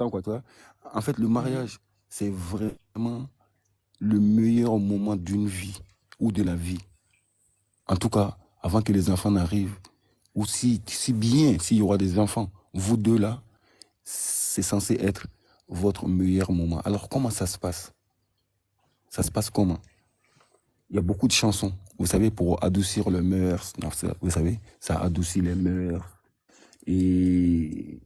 temps, quoi, tu vois. En fait, le mariage, c'est vraiment le meilleur moment d'une vie ou de la vie. En tout cas, avant que les enfants n'arrivent, ou si bien s'il y aura des enfants, vous deux là, c'est censé être votre meilleur moment. Alors, comment ça se passe? Ça se passe comment? Il y a beaucoup de chansons, vous savez, pour adoucir le mœurs. Non, vous savez, ça adoucit les mœurs et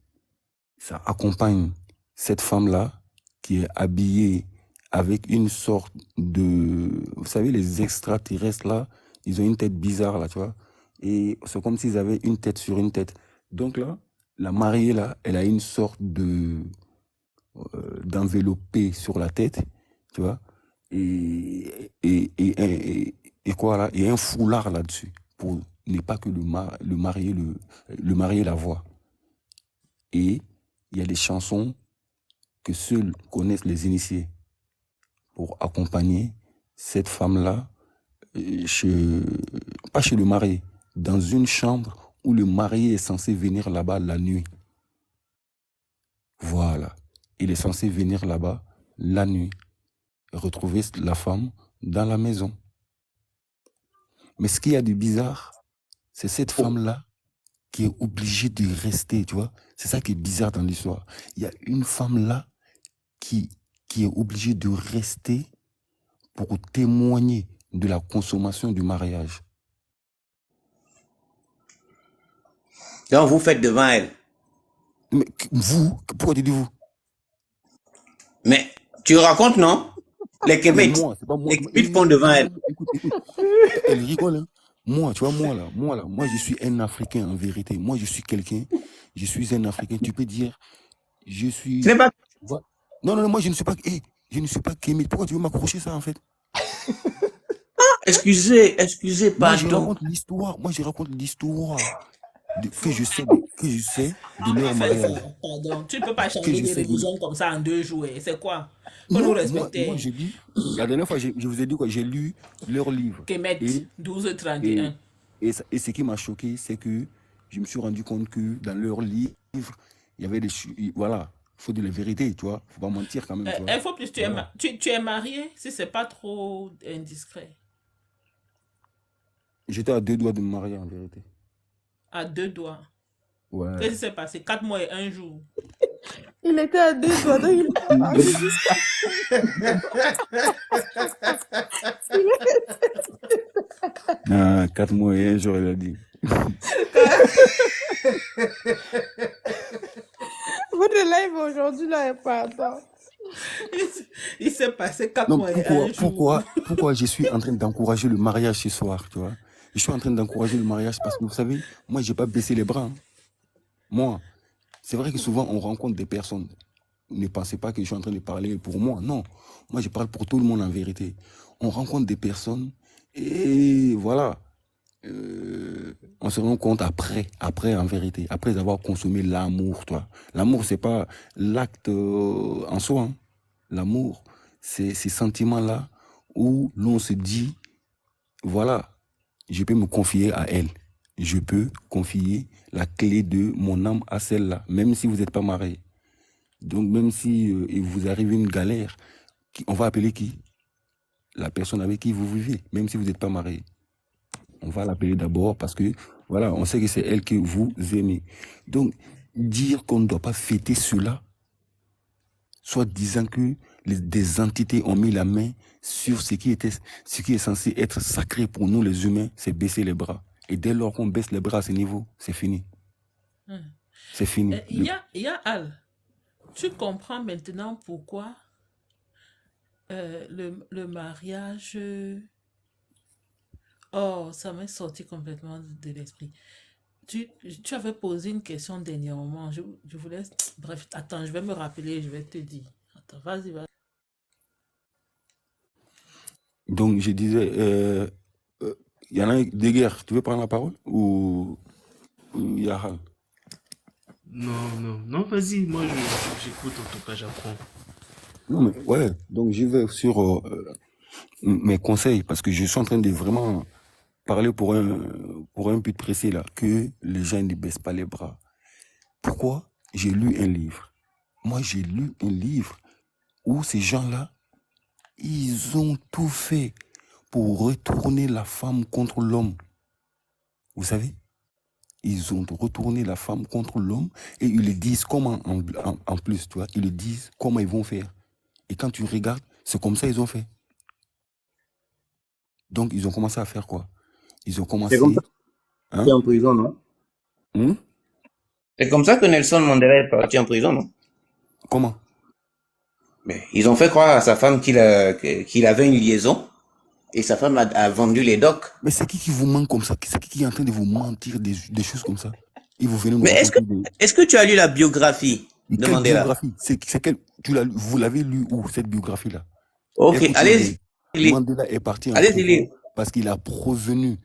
ça accompagne cette femme-là qui est habillée avec une sorte de... Vous savez, les extraterrestres, là, ils ont une tête bizarre, là, tu vois. Et c'est comme s'ils avaient une tête sur une tête. Donc là, la mariée, là, elle a une sorte d'enveloppé sur la tête, tu vois. Et quoi, là? Et un foulard là-dessus, pour ne pas que le marié la voie. Et il y a des chansons que seuls connaissent les initiés pour accompagner cette femme-là, pas chez le marié, dans une chambre où le marié est censé venir là-bas la nuit. Voilà. Il est censé venir là-bas la nuit et retrouver la femme dans la maison. Mais ce qu'il y a de bizarre, c'est cette femme-là qui est obligée de rester, tu vois. C'est ça qui est bizarre dans l'histoire. Il y a une femme là qui, qui est obligée de rester pour témoigner de la consommation du mariage. Donc, vous faites devant elle. Mais vous, pourquoi dites-vous? Mais tu racontes, non? Les Québec, moi, c'est pas moi. les Québec font devant elle. Écoute, elle rigole, hein. Moi, tu vois, moi, je suis un Africain en vérité. Moi, je suis quelqu'un, je suis un Africain. Tu peux dire, je suis... Ce n'est pas... Non, moi, je ne suis pas... je ne suis pas Kémit. Pourquoi tu veux m'accrocher ça, en fait? Excusez, Moi, je pardon. raconte l'histoire. Que je sais de leur mariage. Pardon, tu ne peux pas changer des religions comme ça en 2 jours. C'est quoi? Faut nous respecter. Moi, je dis, la dernière fois, je vous ai dit quoi, j'ai lu leur livre. Kemet 1231. Et ce qui m'a choqué, c'est que je me suis rendu compte que dans leur livre, il y avait voilà, il faut dire la vérité, tu vois, faut pas mentir quand même. Il faut plus, tu es marié, si c'est pas trop indiscret. J'étais à 2 doigts de me marier en vérité. À 2 doigts. Ouais. Qu'est-ce qui s'est passé? 4 mois et 1 jour. Il était à 2 doigts, donc il a parlé. 4 mois et 1 jour, il a dit. Votre live aujourd'hui là est pas attends. Il s'est passé 4 mois et 1 jour. Pourquoi je suis en train d'encourager le mariage ce soir, tu vois? Je suis en train d'encourager le mariage parce que vous savez, moi, j'ai pas baissé les bras. Hein. Moi, c'est vrai que souvent, on rencontre des personnes. Ne pensez pas que je suis en train de parler pour moi. Non, moi, je parle pour tout le monde en vérité. On rencontre des personnes et voilà. On se rend compte après en vérité, après avoir consommé l'amour, toi. L'amour, c'est pas l'acte en soi. Hein. L'amour, c'est ces sentiments-là où l'on se dit, voilà, je peux me confier à elle. Je peux confier la clé de mon âme à celle-là, même si vous n'êtes pas marié. Donc, même si il vous arrive une galère, on va appeler qui? La personne avec qui vous vivez, même si vous n'êtes pas marié. On va l'appeler d'abord parce que, voilà, on sait que c'est elle que vous aimez. Donc, dire qu'on ne doit pas fêter cela, soit disant que des entités ont mis la main sur ce qui est censé être sacré pour nous les humains, c'est baisser les bras. Et dès lors qu'on baisse les bras à ce niveau, c'est fini. C'est fini. Il y a Al. Tu comprends maintenant pourquoi le mariage... Oh, ça m'est sorti complètement de l'esprit. Tu avais posé une question dernièrement. Je voulais... Bref, attends, je vais me rappeler, je vais te dire. Attends, vas-y. Donc, je disais, il y en a des guerres. Tu veux prendre la parole ou Yahal? Non, vas-y, moi j'écoute, en tout cas j'apprends. Non, mais ouais, donc je vais sur mes conseils parce que je suis en train de vraiment parler pour un but précis là, que les gens ne baissent pas les bras. Pourquoi? J'ai lu un livre Moi, j'ai lu un livre où ces gens-là, ils ont tout fait pour retourner la femme contre l'homme. Vous savez? Ils ont retourné la femme contre l'homme et ils le disent comment en plus, tu vois. Ils le disent comment ils vont faire. Et quand tu regardes, c'est comme ça ils ont fait. Donc, ils ont commencé à faire quoi? Ils ont C'est comme ça commencé... qu'il est Hein? en prison, non? Hum? C'est comme ça que Nelson Mandela est parti en prison, non? Comment? Mais ils ont fait croire à sa femme qu'il avait une liaison et sa femme a vendu les docs. Mais c'est qui vous ment comme ça? C'est qui est en train de vous mentir des choses comme ça? Et vous venez nous Mais raconter des... est-ce que tu as lu la biographie Mais de quelle Mandela? biographie? Vous l'avez lu où, cette biographie-là? Ok, Écoutez allez-y bien. lire. Mandela est parti en Allez-y prison lire. parce qu'il a prévenu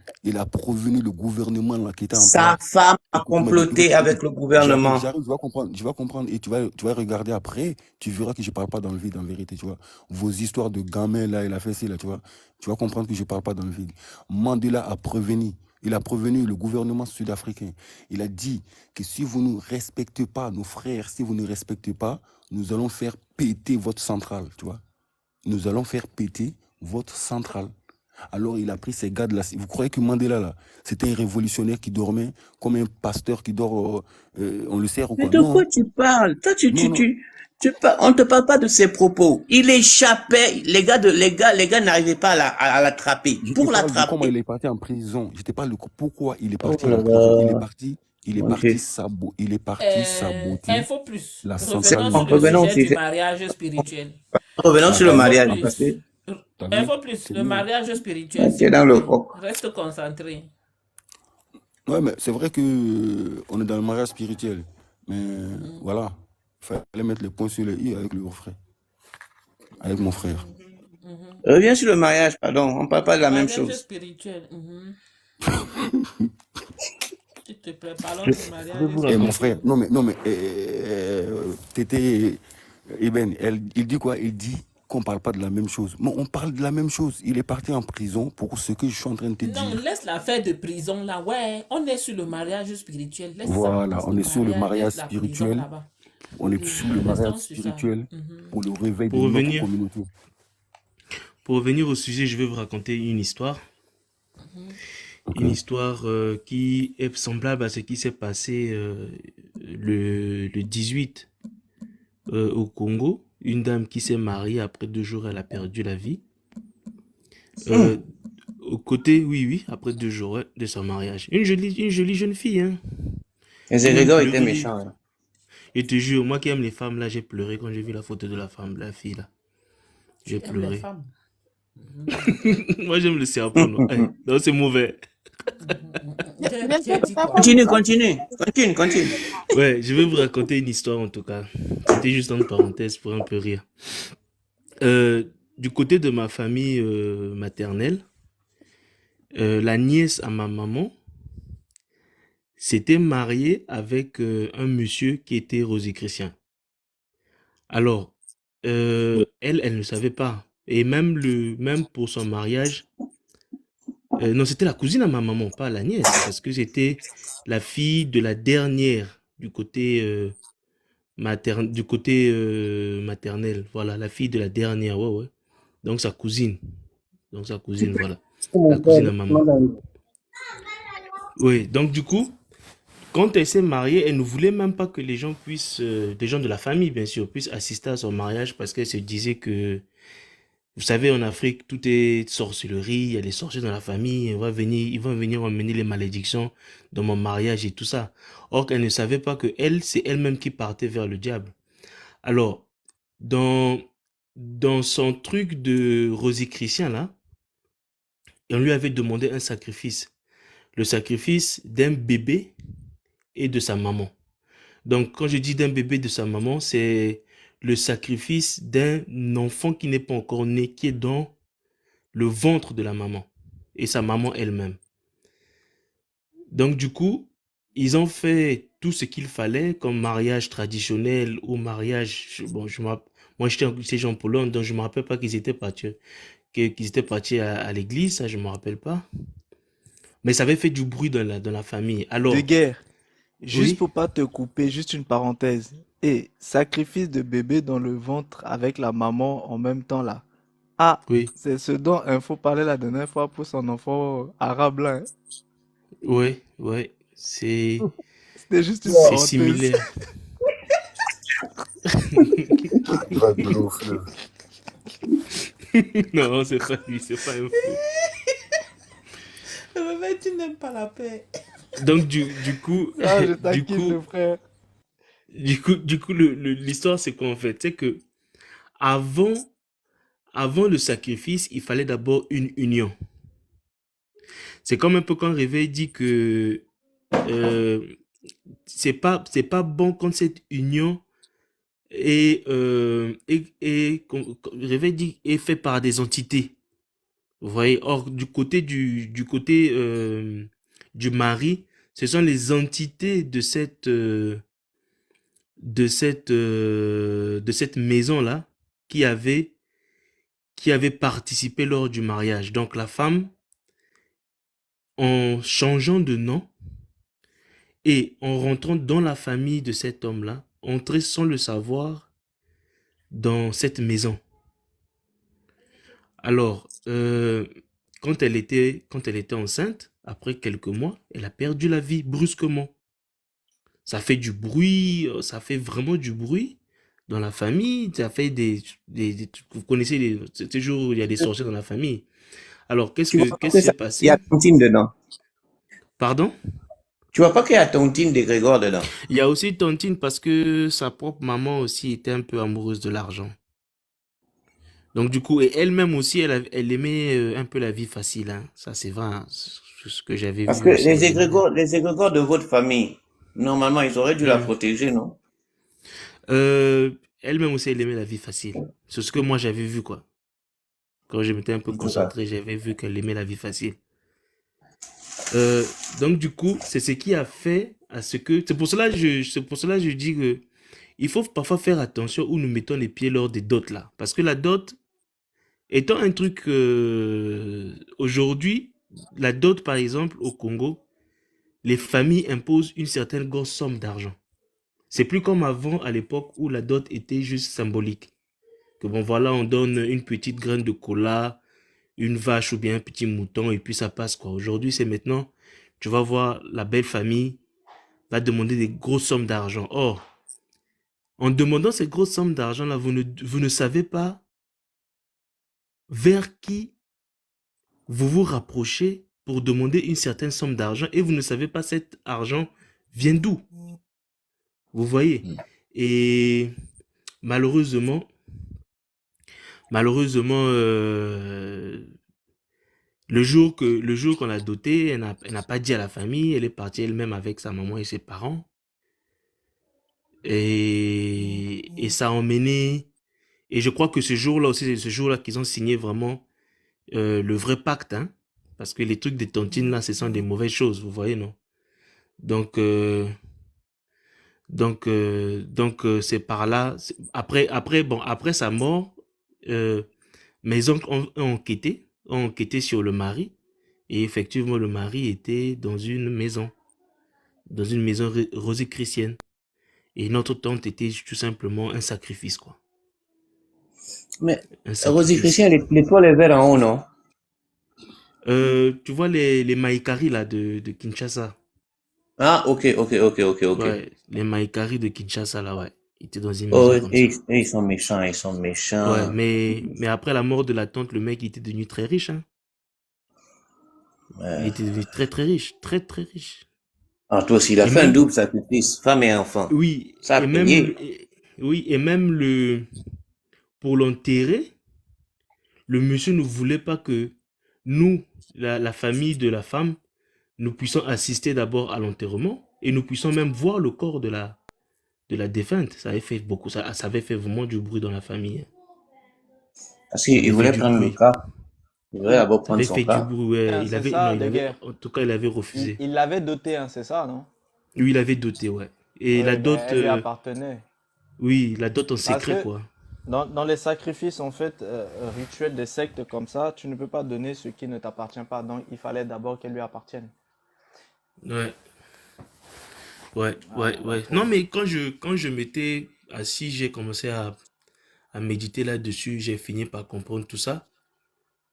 le gouvernement là, qui était en Sa place. femme a Écoute-moi bien, comploté avec le gouvernement. j'arrive, tu vas comprendre et tu vas regarder après, tu verras que je parle pas dans le vide en vérité, tu vois. Vos histoires de gamins là, il a fait ci là, tu vois. Tu vas comprendre que je parle pas dans le vide. Mandela a prévenu, il a prévenu le gouvernement sud-africain. Il a dit que si vous ne respectez pas nos frères, si vous ne respectez pas, nous allons faire péter votre centrale, tu vois. Nous allons faire péter votre centrale. Alors il a pris ces gars-là. Vous croyez que Mandela, là, c'était un révolutionnaire qui dormait comme un pasteur qui dort, on le sert ou Mais quoi? de quoi Non, tu parles? Toi, non. on te parle pas de ses propos. Il échappait, les gars n'arrivaient pas à l'attraper. Je te Pour parle de comment l'attraper. il est parti en prison. Je te parle de pourquoi il est Oh parti là en prison. là, mon Dieu. Il est parti saboter Info plus. la C'est centrale Revenons bon, sur le nucléaire. revenons sujet aussi. du mariage spirituel. Revenons sur le T'as Info vu? mariage, Après, parce plus. que t'as vu? Info plus. C'est Le mieux. mariage spirituel, tu es s'il dans vous le plaît. coq. Reste concentré. Ouais, mais c'est vrai que on est dans le mariage spirituel. Mais voilà, il fallait mettre les points sur les i avec le frère, avec mon frère. Reviens sur le mariage, pardon. On parle pas de la même Mariage chose. spirituel. S'il te plaît, parlons Je du vais mariage vous Et mon raconter. frère, spirituel. non mais, Tété, Eben, il dit quoi? Il dit qu'on parle pas de la même chose. Mais on parle de la même chose. Il est parti en prison pour ce que je suis en train de te Non, dire. laisse l'affaire de prison là. Ouais, on est sur le mariage spirituel. Laisse ça. Voilà, Laisse on le est sur le mariage, mariage laisse la prison spirituel. là-bas. On est Oui, sur le mariage restons sur ça. spirituel pour le réveil de Pour notre revenir, communauté. pour revenir au sujet, je vais vous raconter une histoire. Ok. Une histoire qui est semblable à ce qui s'est passé le 18 au Congo. Une dame qui s'est mariée, après 2 jours, elle a perdu la vie. Au côté, oui, après 2 jours ouais, de son mariage. Une jolie jeune fille, hein. Les J'ai même Grégoire était pleuré. méchant. Hein. Et te jure, moi qui aime les femmes, là, j'ai pleuré quand j'ai vu la photo de la femme, la fille, là. Tu J'ai aimes les pleuré. femmes. Moi, j'aime le serpent, non. Eh, non, c'est mauvais. Tu as dit quoi? Continue. Ouais, je vais vous raconter une histoire, en tout cas. C'était juste entre parenthèses pour un peu rire. Du côté de ma famille maternelle, la nièce à ma maman s'était mariée avec un monsieur qui était rosicrucien. Alors, elle ne savait pas. Et même pour son mariage, non, c'était la cousine à ma maman, pas la nièce, parce que c'était la fille de la dernière du côté maternel. Voilà, la fille de la dernière, ouais. Donc sa cousine, voilà, la cousine à maman. Oui, donc du coup, quand elle s'est mariée, elle ne voulait même pas que les gens puissent, des gens de la famille bien sûr, puissent assister à son mariage parce qu'elle se disait que, vous savez, en Afrique, tout est sorcellerie, il y a des sorciers dans la famille, ils vont venir emmener les malédictions dans mon mariage et tout ça. Or qu'elle ne savait pas que elle, c'est elle-même qui partait vers le diable. Alors, dans son truc de rosicrucien là, on lui avait demandé un sacrifice. Le sacrifice d'un bébé et de sa maman. Donc, quand je dis d'un bébé et de sa maman, c'est le sacrifice d'un enfant qui n'est pas encore né, qui est dans le ventre de la maman et sa maman elle-même. Donc, du coup, ils ont fait tout ce qu'il fallait comme mariage traditionnel ou mariage. Bon, moi, j'étais en Pologne, donc je ne me rappelle pas qu'ils étaient partis, à l'église, ça, je ne me rappelle pas. Mais ça avait fait du bruit dans la famille. Alors, De guerre. Juste Oui, pour pas te couper, juste une parenthèse. Et sacrifice de bébé dans le ventre avec la maman en même temps là. Ah, oui, c'est ce dont Info parlait la dernière fois pour son enfant arabe là, hein. ouais, ouais. C'était juste une C'est parenthèse. similaire. Drag de l'eau au fleuve. Non, c'est pas lui, c'est pas un fou. Mais tu n'aimes pas la paix. Donc du coup, Ah, je du taquine coup, le frère. l'histoire c'est quoi en fait? C'est que avant, avant le sacrifice, il fallait d'abord une union. C'est comme un peu quand Réveil dit que euh, c'est pas bon quand cette union Réveil dit est fait par des entités. Vous voyez, or du côté du mari, ce sont les entités de cette maison-là qui avaient, qui avaient participé lors du mariage. Donc la femme, en changeant de nom et en rentrant dans la famille de cet homme-là, entrait sans le savoir dans cette maison. Alors, quand elle était enceinte, après quelques mois, elle a perdu la vie brusquement. Ça fait du bruit, ça fait vraiment du bruit dans la famille. Ça fait vous connaissez ces jours où il y a des sorciers dans la famille. Alors, qu'est-ce Tu vois que, pas qu'est-ce que qui s'est il y a passé? Tontine dedans. Pardon? Tu vois pas qu'il y a Tontine de Grégor dedans. Il y a aussi Tontine parce que sa propre maman aussi était un peu amoureuse de l'argent. Donc du coup, et elle-même aussi, elle aimait un peu la vie facile, hein. Ça, c'est vrai, hein. C'est ce que j'avais Parce vu que aussi, elle aimait. les égrégores de votre famille, normalement, ils auraient dû la Hmm. protéger, non? Elle-même aussi, elle aimait la vie facile. C'est ce que moi j'avais vu, quoi. Quand je m'étais un peu En tout cas. concentré, j'avais vu qu'elle aimait la vie facile. Donc du coup, c'est ce qui a fait à ce que. C'est pour cela que je dis que il faut parfois faire attention où nous mettons les pieds lors des dots là, parce que la dot étant un truc aujourd'hui, la dot par exemple au Congo, les familles imposent une certaine grosse somme d'argent. C'est plus comme avant à l'époque où la dot était juste symbolique. Que bon voilà, on donne une petite graine de cola, une vache ou bien un petit mouton et puis ça passe quoi. Aujourd'hui, c'est maintenant, tu vas voir la belle famille va demander des grosses sommes d'argent. Or, en demandant ces grosses sommes d'argent là, vous ne savez pas vers qui vous vous rapprochez pour demander une certaine somme d'argent et vous ne savez pas cet argent vient d'où. Vous voyez? Mm. Et malheureusement, malheureusement, le jour qu'on l'a dotée, elle n'a pas dit à la famille, elle est partie elle-même avec sa maman et ses parents. Et ça a emmené. Et je crois que ce jour-là aussi, c'est ce jour-là qu'ils ont signé vraiment le vrai pacte, hein. Parce que les trucs des tontines là, ce sont des mauvaises choses, vous voyez, non? Donc, c'est par là. Après sa mort, euh, mes oncles ont enquêté sur le mari. Et effectivement, le mari était dans une maison rosicrucienne. Et notre tante était tout simplement un sacrifice, quoi. Mais, Un Rosie sacrifice. Christian, les toits les verts en haut, non? Tu vois les Maïkari là de Kinshasa. Ah, ok, ok, ok, ok, ok. Ouais, les Maïkari de Kinshasa là, ouais. Ils étaient dans une Oh, maison comme ça. ils sont méchants, ils sont Ouais, méchants. mais après la mort de la tante, le mec il était devenu très riche, hein. Il Euh, était devenu très très riche, très très riche. En toi aussi, il a Et fait un même, double sacrifice, femme et enfant. oui, Ça a et même, payé. oui, et même pour l'enterrer, le monsieur ne voulait pas que nous, la famille de la femme, nous puissions assister d'abord à l'enterrement et nous puissions même voir le corps de la défunte. Ça avait fait beaucoup, ça avait fait vraiment du bruit dans la famille, hein. Parce Ça qu'il avait fait voulait du prendre le bruit. cas. Il voulait d'abord Ça prendre avait son fait du cas. bruit, ouais. Hein, Il c'est avait, non, ça, de guerre. en tout cas, il avait Il refusé. il l'avait doté, hein, c'est ça, non? Oui, il avait doté, ouais. Et la Oui, mais dot, elle lui appartenait. oui, la dot en Parce secret, que quoi. dans les sacrifices, en fait, rituels des sectes comme ça, tu ne peux pas donner ce qui ne t'appartient pas. Donc, il fallait d'abord qu'elle lui appartienne. Ouais. Ouais, Ah, ouais, la ouais. Non, pauvre. mais quand je m'étais assis, j'ai commencé à méditer là-dessus, j'ai fini par comprendre tout ça.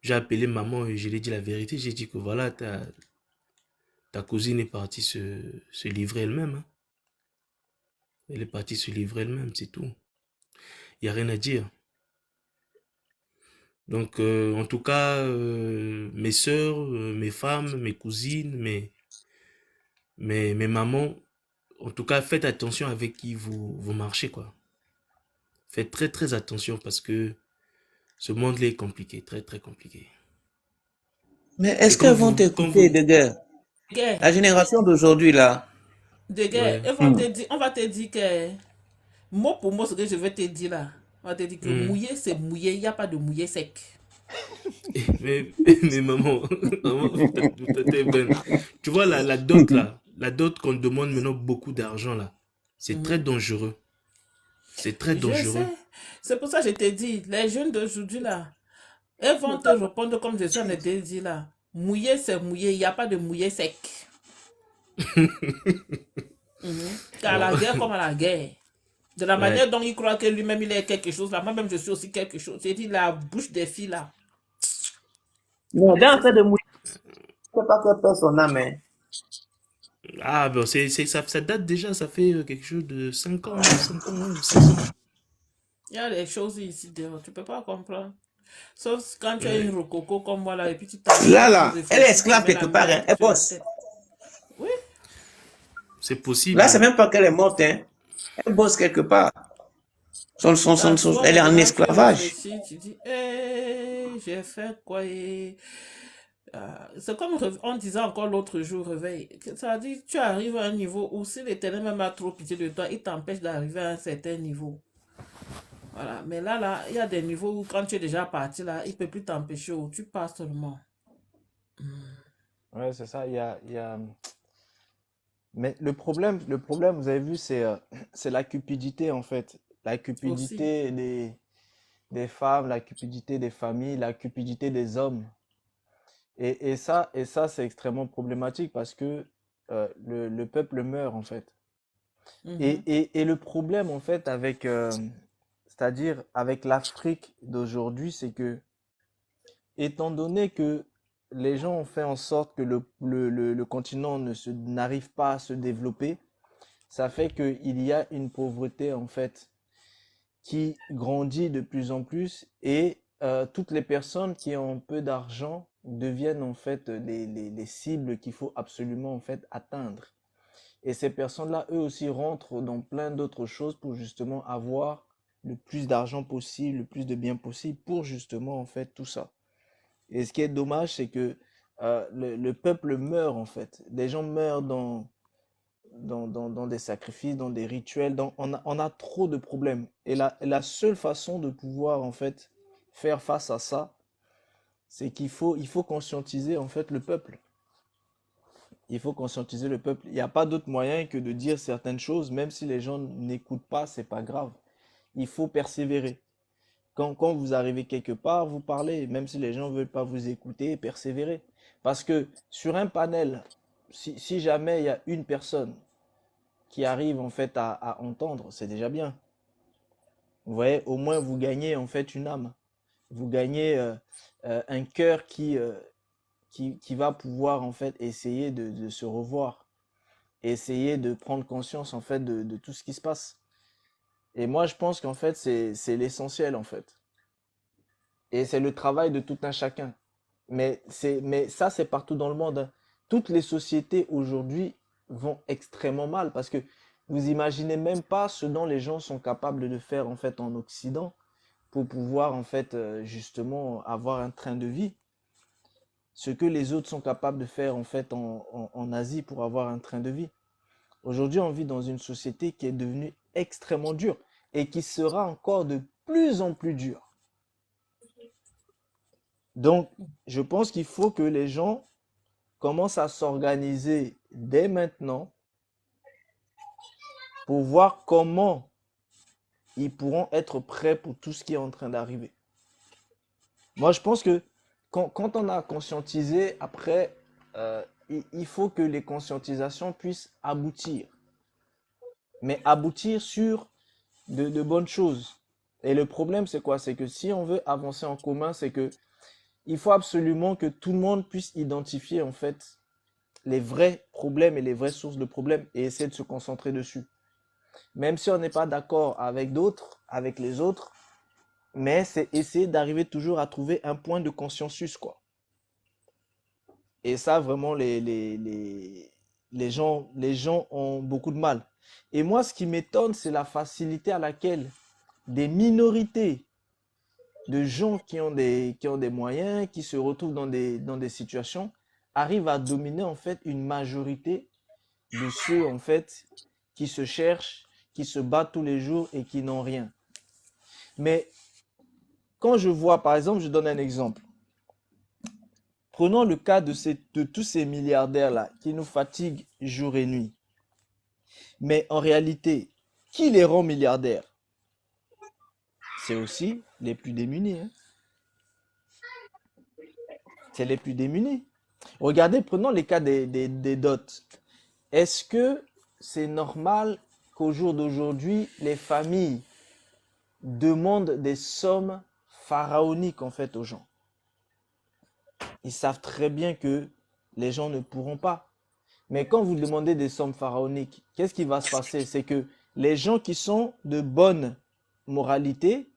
J'ai appelé maman et je lui ai dit la vérité. J'ai dit que voilà, ta cousine est partie se livrer elle-même, hein. Elle est partie se livrer elle-même, c'est tout. Il n'y a rien à dire. Donc, en tout cas, mes sœurs, mes femmes, mes cousines, mes mamans, en tout cas, faites attention avec qui vous marchez, quoi. Faites très, très attention parce que ce monde-là est compliqué, très, très compliqué. Mais Et est-ce qu'elles vont t'écouter, de guerre? Gay, La génération d'aujourd'hui, là. de gars, Ouais. ils vont te dire, on va te dire que, mot pour mot, ce que je vais te dire là, on va te dire que Hmm. mouiller, c'est mouiller, il n'y a pas de mouiller sec. Mais maman, maman, t'es bonne. Tu vois, la dot là, la dot qu'on demande maintenant beaucoup d'argent là, c'est très Mhm. dangereux. C'est très Je sais. dangereux. C'est pour ça que je t'ai dit, les jeunes d'aujourd'hui là, elles vont te répondre comme je suis en train de te dire là. Mouiller, c'est mouiller, il n'y a pas de mouiller sec. Mhm. Car Bon, la guerre comme à la guerre. De la ouais, manière dont il croit que lui-même il est quelque chose là, moi-même je suis aussi quelque chose. J'ai dit la bouche des filles là. Non, Allez, dans le c'est fait de ça. mouiller, c'est pas que perd son âme, hein. ah ben ça date déjà, ça fait quelque chose de 5 ans, 5 ans, ouais, 6 ans. Il y a des choses ici dehors, tu peux pas comprendre. Sauf quand tu as une Ouais, rococo comme moi là, et puis tu t'assois, Là, tu là, elle est réfléchis, tu esclave mets la quelque main part, là hein. Elle sur la bosse. tête. Oui, c'est Là, possible, c'est hein. même pas qu'elle est morte, hein. Elle bosse quelque part. tu t'assois Elle est en maintenant, tu esclavage. réfléchis, tu dis, j'ai fait quoi c'est comme on disait encore l'autre jour, réveil. Ça dit, tu arrives à un niveau où si l'éternel même a trop pitié de toi, il t'empêche d'arriver à un certain niveau. Voilà. Mais là, il y a des niveaux où quand tu es déjà parti, là, il ne peut plus t'empêcher où tu passes seulement. Ouais, c'est ça. Mais le problème, vous avez vu, c'est la cupidité en fait. La Aussi. cupidité des femmes, la cupidité des familles, la cupidité des hommes. Et ça, c'est extrêmement problématique parce que le peuple meurt en fait. Et, Mhm. et le problème en fait c'est-à-dire avec l'Afrique d'aujourd'hui, c'est que étant donné que les gens ont fait en sorte que le continent n'arrive pas à se développer, ça fait qu'il y a une pauvreté en fait qui grandit de plus en plus et toutes les personnes qui ont peu d'argent deviennent en fait les cibles qu'il faut absolument en fait atteindre. Et ces personnes-là, eux aussi, rentrent dans plein d'autres choses pour justement avoir le plus d'argent possible, le plus de biens possible pour justement en fait tout ça. Et ce qui est dommage, c'est que le peuple meurt en fait. Les gens meurent dans des sacrifices, dans des rituels. On a trop de problèmes. Et la seule façon de pouvoir en fait faire face à ça, c'est il faut conscientiser en fait le peuple. Il faut conscientiser le peuple. Il n'y a pas d'autre moyen que de dire certaines choses, même si les gens n'écoutent pas, c'est pas grave. Il faut persévérer. Quand vous arrivez quelque part, vous parlez, même si les gens ne veulent pas vous écouter, persévérez. Parce que sur un panel, si jamais il y a une personne qui arrive en fait à entendre, c'est déjà bien. Vous voyez, au moins vous gagnez en fait une âme. Vous gagnez un cœur qui va pouvoir en fait essayer de se revoir, essayer de prendre conscience en fait de tout ce qui se passe. Et moi je pense qu'en fait c'est l'essentiel en fait. Et c'est le travail de tout un chacun. Mais ça, c'est partout dans le monde, hein. Toutes les sociétés aujourd'hui vont extrêmement mal parce que vous imaginez même pas ce dont les gens sont capables de faire en fait en Occident pour pouvoir en fait justement avoir un train de vie. Ce que les autres sont capables de faire en fait en Asie pour avoir un train de vie. Aujourd'hui, on vit dans une société qui est devenue extrêmement dure et qui sera encore de plus en plus dure. Donc, je pense qu'il faut que les gens commencent à s'organiser dès maintenant pour voir comment ils pourront être prêts pour tout ce qui est en train d'arriver. Moi, je pense que quand on a conscientisé, après, il faut que les conscientisations puissent aboutir. mais aboutir sur de bonnes choses. Et le problème, c'est quoi? C'est que si on veut avancer en commun, c'est que il faut absolument que tout le monde puisse identifier en fait les vrais problèmes et les vraies sources de problèmes et essayer de se concentrer dessus. Même si on n'est pas d'accord avec d'autres, avec les autres, mais c'est essayer d'arriver toujours à trouver un point de consensus, quoi. Et ça, vraiment, les gens ont beaucoup de mal. Et moi, ce qui m'étonne, c'est la facilité à laquelle des minorités de gens qui ont des moyens, qui se retrouvent dans des situations, arrivent à dominer en fait une majorité de ceux en fait qui se cherchent, qui se battent tous les jours et qui n'ont rien. Mais quand je vois, par exemple, je donne un exemple. Prenons le cas de tous ces milliardaires-là qui nous fatiguent jour et nuit. Mais en réalité, qui les rend milliardaires? C'est aussi les plus démunis, hein. C'est les plus démunis. Regardez, prenons les cas des dots. Est-ce que c'est normal qu'au jour d'aujourd'hui, les familles demandent des sommes pharaoniques en fait aux gens? Ils savent très bien que les gens ne pourront pas. Mais quand vous demandez des sommes pharaoniques, qu'est-ce qui va se passer? C'est que les gens qui sont de bonne moralité,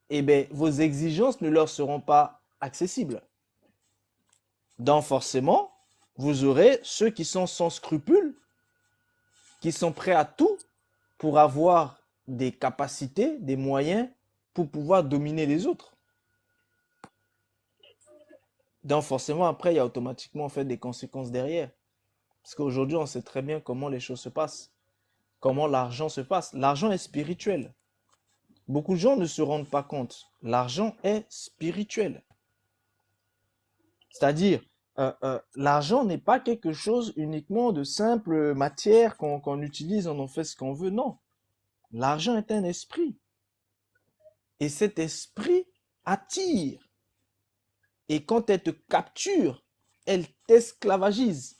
eh bien, vos exigences ne leur seront pas accessibles. Donc forcément, vous aurez ceux qui sont sans scrupules, qui sont prêts à tout pour avoir des capacités, des moyens pour pouvoir dominer les autres. Donc forcément, après, il y a automatiquement en fait des conséquences derrière. Parce qu'aujourd'hui, on sait très bien comment les choses se passent, comment l'argent se passe. L'argent est spirituel. Beaucoup de gens ne se rendent pas compte. L'argent est spirituel. C'est-à-dire, l'argent n'est pas quelque chose uniquement de simple matière qu'on utilise, on en fait ce qu'on veut. Non. L'argent est un esprit. Et cet esprit attire. Et quand elle te capture, elle t'esclavagise.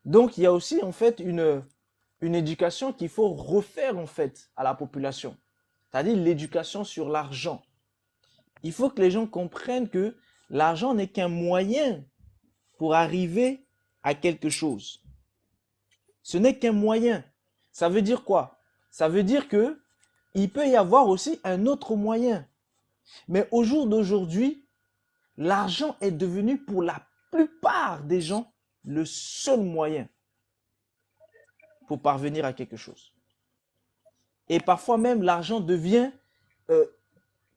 Donc, il y a aussi en fait une éducation qu'il faut refaire en fait à la population. C'est-à-dire l'éducation sur l'argent. Il faut que les gens comprennent que l'argent n'est qu'un moyen pour arriver à quelque chose. Ce n'est qu'un moyen. Ça veut dire quoi? Ça veut dire que il peut y avoir aussi un autre moyen. Mais au jour d'aujourd'hui, l'argent est devenu pour la plupart des gens le seul moyen pour parvenir à quelque chose. Et parfois même, l'argent devient,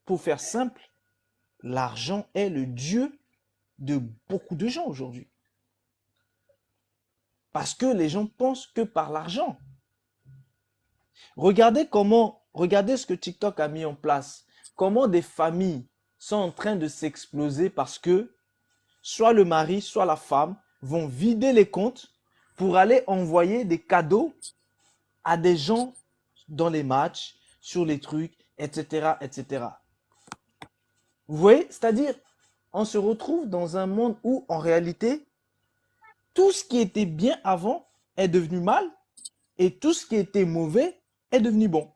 pour faire simple, l'argent est le dieu de beaucoup de gens aujourd'hui. Parce que les gens pensent que par l'argent. Regardez ce que TikTok a mis en place. Comment des familles sont en train de s'exploser parce que soit le mari, soit la femme vont vider les comptes pour aller envoyer des cadeaux à des gens dans les matchs, sur les trucs, etc., etc. Vous voyez? C'est-à-dire, on se retrouve dans un monde où, en réalité, tout ce qui était bien avant est devenu mal et tout ce qui était mauvais est devenu bon.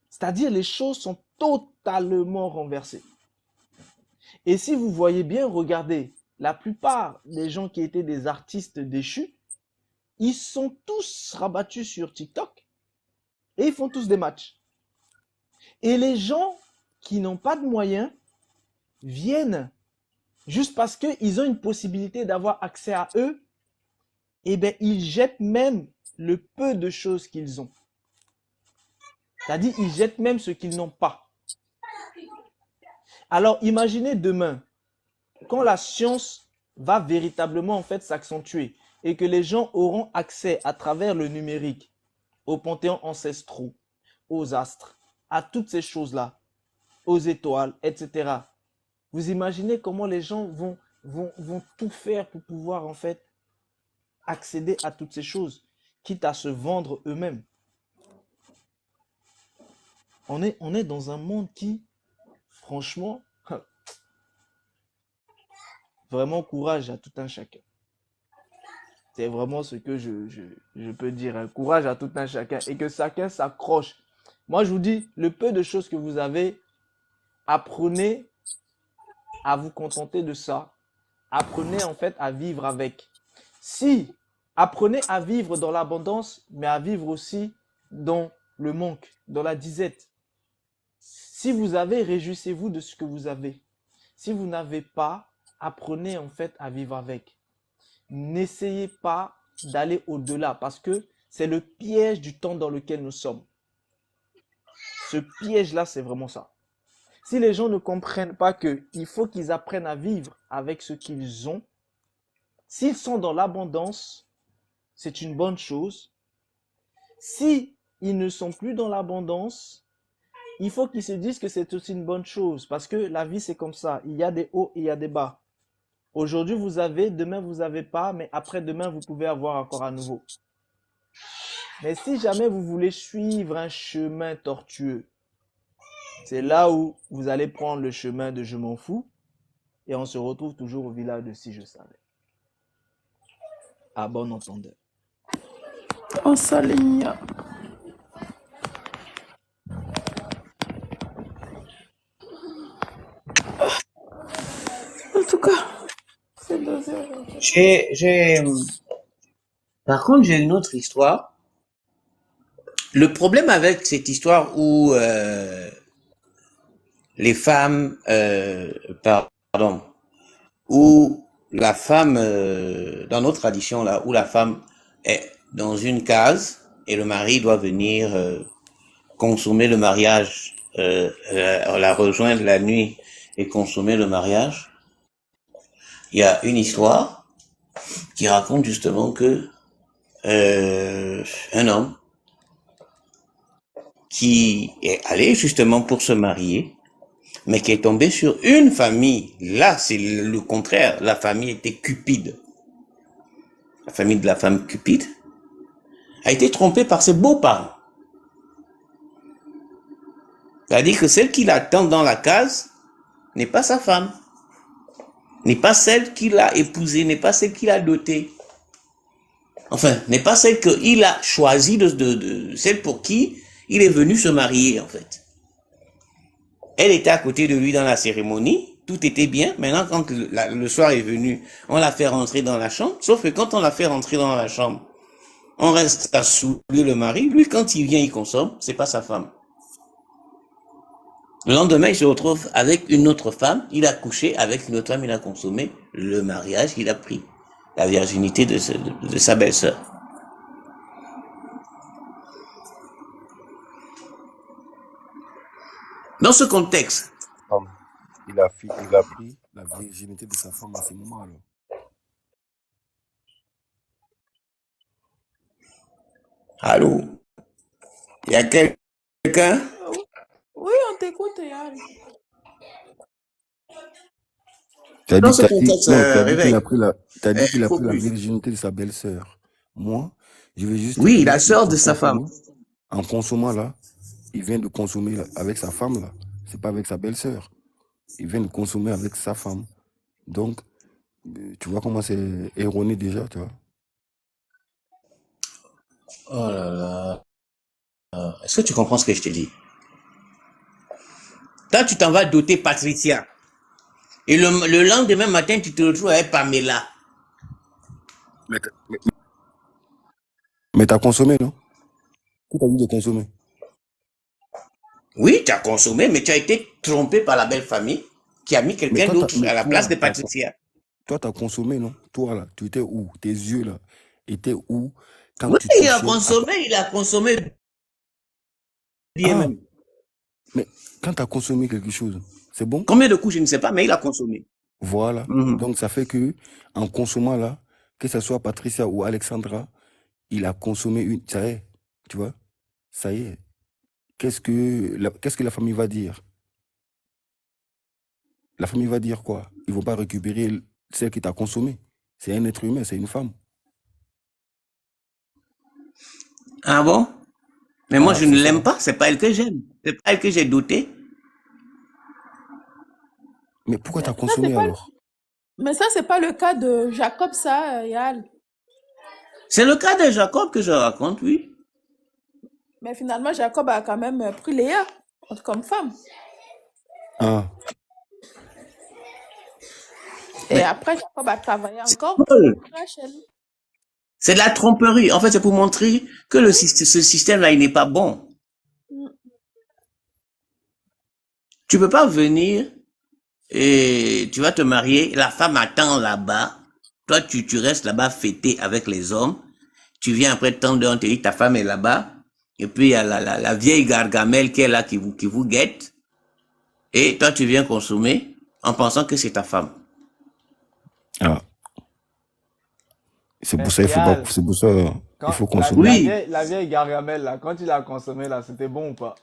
C'est-à-dire, les choses sont totalement renversées. Et si vous voyez bien, regardez, la plupart des gens qui étaient des artistes déchus, ils sont tous rabattus sur TikTok et ils font tous des matchs. Et les gens qui n'ont pas de moyens viennent juste parce qu'ils ont une possibilité d'avoir accès à eux, et bien ils jettent même le peu de choses qu'ils ont. C'est-à-dire ils jettent même ce qu'ils n'ont pas. Alors imaginez demain, quand la science va véritablement en fait s'accentuer et que les gens auront accès à travers le numérique aux panthéons ancestraux, aux astres, à toutes ces choses-là, aux étoiles, etc. Vous imaginez comment les gens vont tout faire pour pouvoir en fait accéder à toutes ces choses, quitte à se vendre eux-mêmes. On est dans un monde qui, franchement, vraiment courage à tout un chacun. C'est vraiment ce que je peux dire. Hein. Courage à tout un chacun et que chacun s'accroche. Moi, je vous dis, le peu de choses que vous avez, apprenez à vous contenter de ça. Apprenez en fait à vivre avec. Si, apprenez à vivre dans l'abondance, mais à vivre aussi dans le manque, dans la disette. Si vous avez, réjouissez-vous de ce que vous avez. Si vous n'avez pas, apprenez en fait à vivre avec. N'essayez pas d'aller au-delà parce que c'est le piège du temps dans lequel nous sommes. Ce piège-là, c'est vraiment ça. Si les gens ne comprennent pas qu'il faut qu'ils apprennent à vivre avec ce qu'ils ont, s'ils sont dans l'abondance, c'est une bonne chose. Si ils ne sont plus dans l'abondance, il faut qu'ils se disent que c'est aussi une bonne chose parce que la vie, c'est comme ça. Il y a des hauts et il y a des bas. Aujourd'hui, vous avez, demain, vous n'avez pas, mais après-demain, vous pouvez avoir encore à nouveau. Mais si jamais vous voulez suivre un chemin tortueux, c'est là où vous allez prendre le chemin de je m'en fous et on se retrouve toujours au village de si je savais. À bon entendeur. On s'aligne. En tout cas, c'est 2 heures. Par contre, j'ai une autre histoire. Le problème avec cette histoire où les femmes, pardon, où la femme, dans nos traditions là, où la femme est dans une case et le mari doit venir consommer le mariage, la rejoindre la nuit et consommer le mariage. Il y a une histoire qui raconte justement que un homme qui est allé justement pour se marier, mais qui est tombé sur une famille. Là, c'est le contraire. La famille était cupide. La famille de la femme cupide a été trompée par ses beaux-parents. C'est-à-dire que celle qui l'attend dans la case n'est pas sa femme, n'est pas celle qu'il a épousée, n'est pas celle qu'il a dotée. Enfin, n'est pas celle qu'il a choisie, celle pour qui il est venu se marier, en fait. Elle était à côté de lui dans la cérémonie, tout était bien. Maintenant, quand le soir est venu, on l'a fait rentrer dans la chambre, sauf que quand on l'a fait rentrer dans la chambre, on reste à saouler le mari. Lui, quand il vient, il consomme, c'est pas sa femme. Le lendemain, il se retrouve avec une autre femme, il a couché avec une autre femme, il a consommé le mariage, il a pris la virginité de sa belle-sœur. Dans ce contexte, Il a pris la virginité de sa femme à ce moment-là. allô, il y a quelqu'un? Oui, on t'écoute, Yann. T'as Dans dit, ce t'as dit, contexte, non, t'as dit qu'il réveil, a pris il faut la plus. virginité de sa belle-sœur. Moi, je vais juste te Oui, dire la sœur de sa femme. en consommant là, il vient de consommer avec sa femme là. C'est pas avec sa belle-sœur. Il vient de consommer avec sa femme. Donc, tu vois comment c'est erroné déjà, tu vois. Oh là là. Est-ce que tu comprends ce que je te dis? Quand tu t'en vas doter Patricia, et le lendemain matin, tu te retrouves avec Pamela. Mais t'as consommé, non? Qui t'a dit de consommer? Oui, tu as consommé, mais tu as été trompé par la belle famille qui a mis Mais quelqu'un toi, d'autre à la place de t'as Patricia. consommé, non? Toi, là, tu étais où? Tes yeux, là, étaient où quand Oui, tu il a touchais consommé bien Ah, même. mais quand tu as consommé quelque chose, c'est bon? Combien de coups, je ne sais pas, mais il a consommé. Voilà. Mhm. Donc, ça fait que en consommant là, que ce soit Patricia ou Alexandra, il a consommé une. Ça y est, tu vois? Ça y est. Qu'est-ce que la famille va dire? La famille va dire quoi? Ils vont pas récupérer celle qui t'a consommé. C'est un être humain, c'est une femme. Ah bon? Mais moi, Voilà, je ne c'est ça. l'aime pas. C'est pas elle que j'aime. C'est pas elle que j'ai dotée. Mais pourquoi tu as Mais ça, c'est consommé pas, alors? mais ça, c'est pas le cas de Jacob, ça, Yann. C'est le cas de Jacob que je raconte, oui. Mais finalement, Jacob a quand même pris Léa comme femme. Ah, Et mais après, Jacob a travaillé C'est encore pour drôle. Rachel. C'est de la tromperie. En fait, c'est pour montrer que ce système-là, il n'est pas bon. Mm. Tu peux pas venir et tu vas te marier, la femme attend là-bas. Toi, tu restes là-bas fêter avec les hommes. Tu viens après tant d'heures, on te dit ta femme est là-bas. Et puis, il y a la vieille gargamelle qui est là, qui vous guette. Et toi, tu viens consommer en pensant que c'est ta femme. ah, c'est Mais pour ça, il faut pas, Yal, c'est pour ça, il quand faut la consommer. Oui. vieille Gargamel, là, quand tu l'as consommée, là, c'était bon ou pas?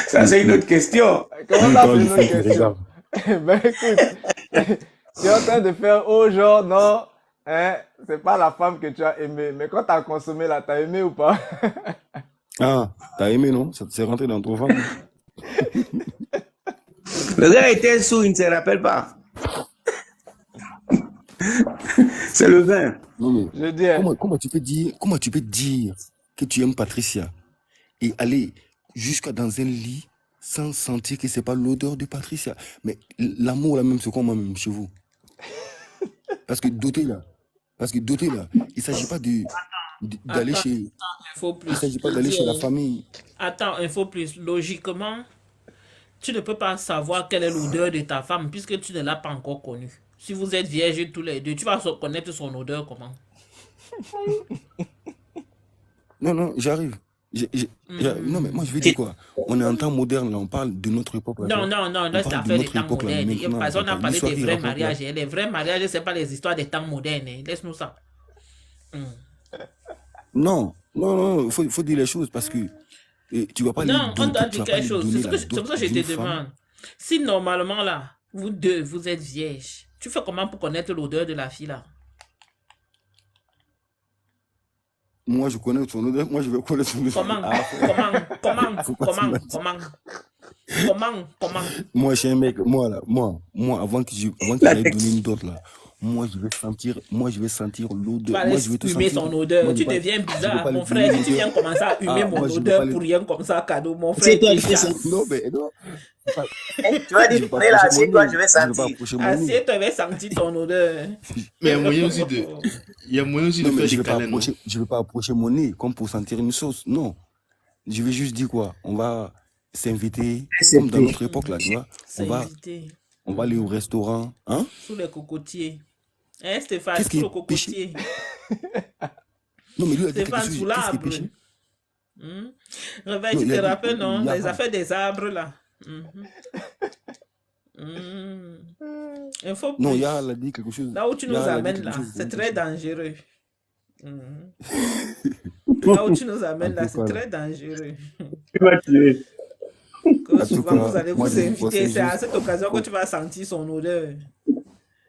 Ça, c'est une autre question. Comment Lui, il ça, parle c'est du une fond autre qu'il question? regarde. Ben écoute, tu es en train de faire oh genre non, hein, c'est pas la femme que tu as aimée. Mais quand tu as consommé là, t'as aimé ou pas? Ah, t'as aimé, non? Ça s'est rentré dans ton ventre. Le gars était sourd, il ne se rappelle pas. C'est le vin. Non, mais Je dis, hein, comment tu peux dire que tu aimes Patricia et aller jusqu'à dans un lit sans sentir que c'est pas l'odeur de Patricia? Mais l'amour, là, même, c'est quoi, moi-même, chez vous? Parce que doté, là, il s'agit pas d'aller Attends, chez, info il plus. s'agit pas Je d'aller dis, chez la famille. attends, info plus. Logiquement, tu ne peux pas savoir quelle est l'odeur de ta femme puisque tu ne l'as pas encore connue. Si vous êtes vierges tous les deux, tu vas connaître son odeur comment? Non, j'arrive. Non, mais moi, je veux dire quoi? On est en temps moderne, là, on parle de notre époque, là, tu Non, vois. non, non, On là, c'est parle de l'affaire des notre temps époque, là, modernes. maintenant, Parce qu'on a parlé l'histoire des qu'il vrais raconte, là. mariages. Les vrais mariages, c'est pas les histoires des temps modernes. Laisse-nous ça. Hmm. Non, faut dire les choses parce que tu vas pas les Non, on doit tu dire vas pas quelque les chose. donner C'est la pour dot ça que je te d'une femme. demande. Si normalement, là, vous deux, vous êtes vierges, tu fais comment pour connaître l'odeur de la fille, là? Moi, je connais son odeur, moi, je vais connaître son odeur. Comment? Ah, frère, faut pas se mentir. Comment? Moi, je suis un mec, moi, avant qu'il La aille donner texture. une dot, là, moi, je vais sentir Tu l'odeur. vas Moi, aller je vais te humer sentir. son Moi, odeur. je Tu vais pas, deviens je vais bizarre. pas Mon les frère, donner si tu viens l'odeur. commencer à humer Ah, mon moi, je vais odeur pas les. pour rien comme ça, cadeau, mon frère, C'est toi qui t'es fais ça. ça. Non, mais non. c'est pas- Tu vas Je dire, vais pas prenez là, approcher mon assieds-toi, nez. je vais Je vais pas sentir. approcher mon nez. Assieds-toi, va sentir ton odeur. Mais il y a moyen aussi de, il y a moyen aussi de Non, mais faire je des vais pas câlins, non? approcher, je vais pas approcher mon nez comme pour sentir une sauce. Non. Je vais juste dire quoi? On va s'inviter comme dans Accepté. notre époque là, tu vois. C'est On invité. va aller au restaurant, hein? Sous les cocotiers. Hein, Stéphane, Qu'est-ce sous qui le est péché? cocotier. Non, mais lui a dit quelque Stéphane, chose. sous Qu'est-ce qui est l'arbre. péché? Réveille, Non, tu il te a dit, rappelles, non? il y a Les pas. affaires des arbres, là. Il faut Non, plus. Yara a dit quelque chose. Là où tu nous Yara a dit amènes, quelque là, chose. c'est Quelque très chose. dangereux. Là où tu nous En amènes, là, tout c'est cas, là. très dangereux. Tu vas tuer. Que En tout souvent, vous cas, allez moi, vous je vous inviter. conseille C'est à juste. cette occasion que Oh. tu vas sentir son odeur.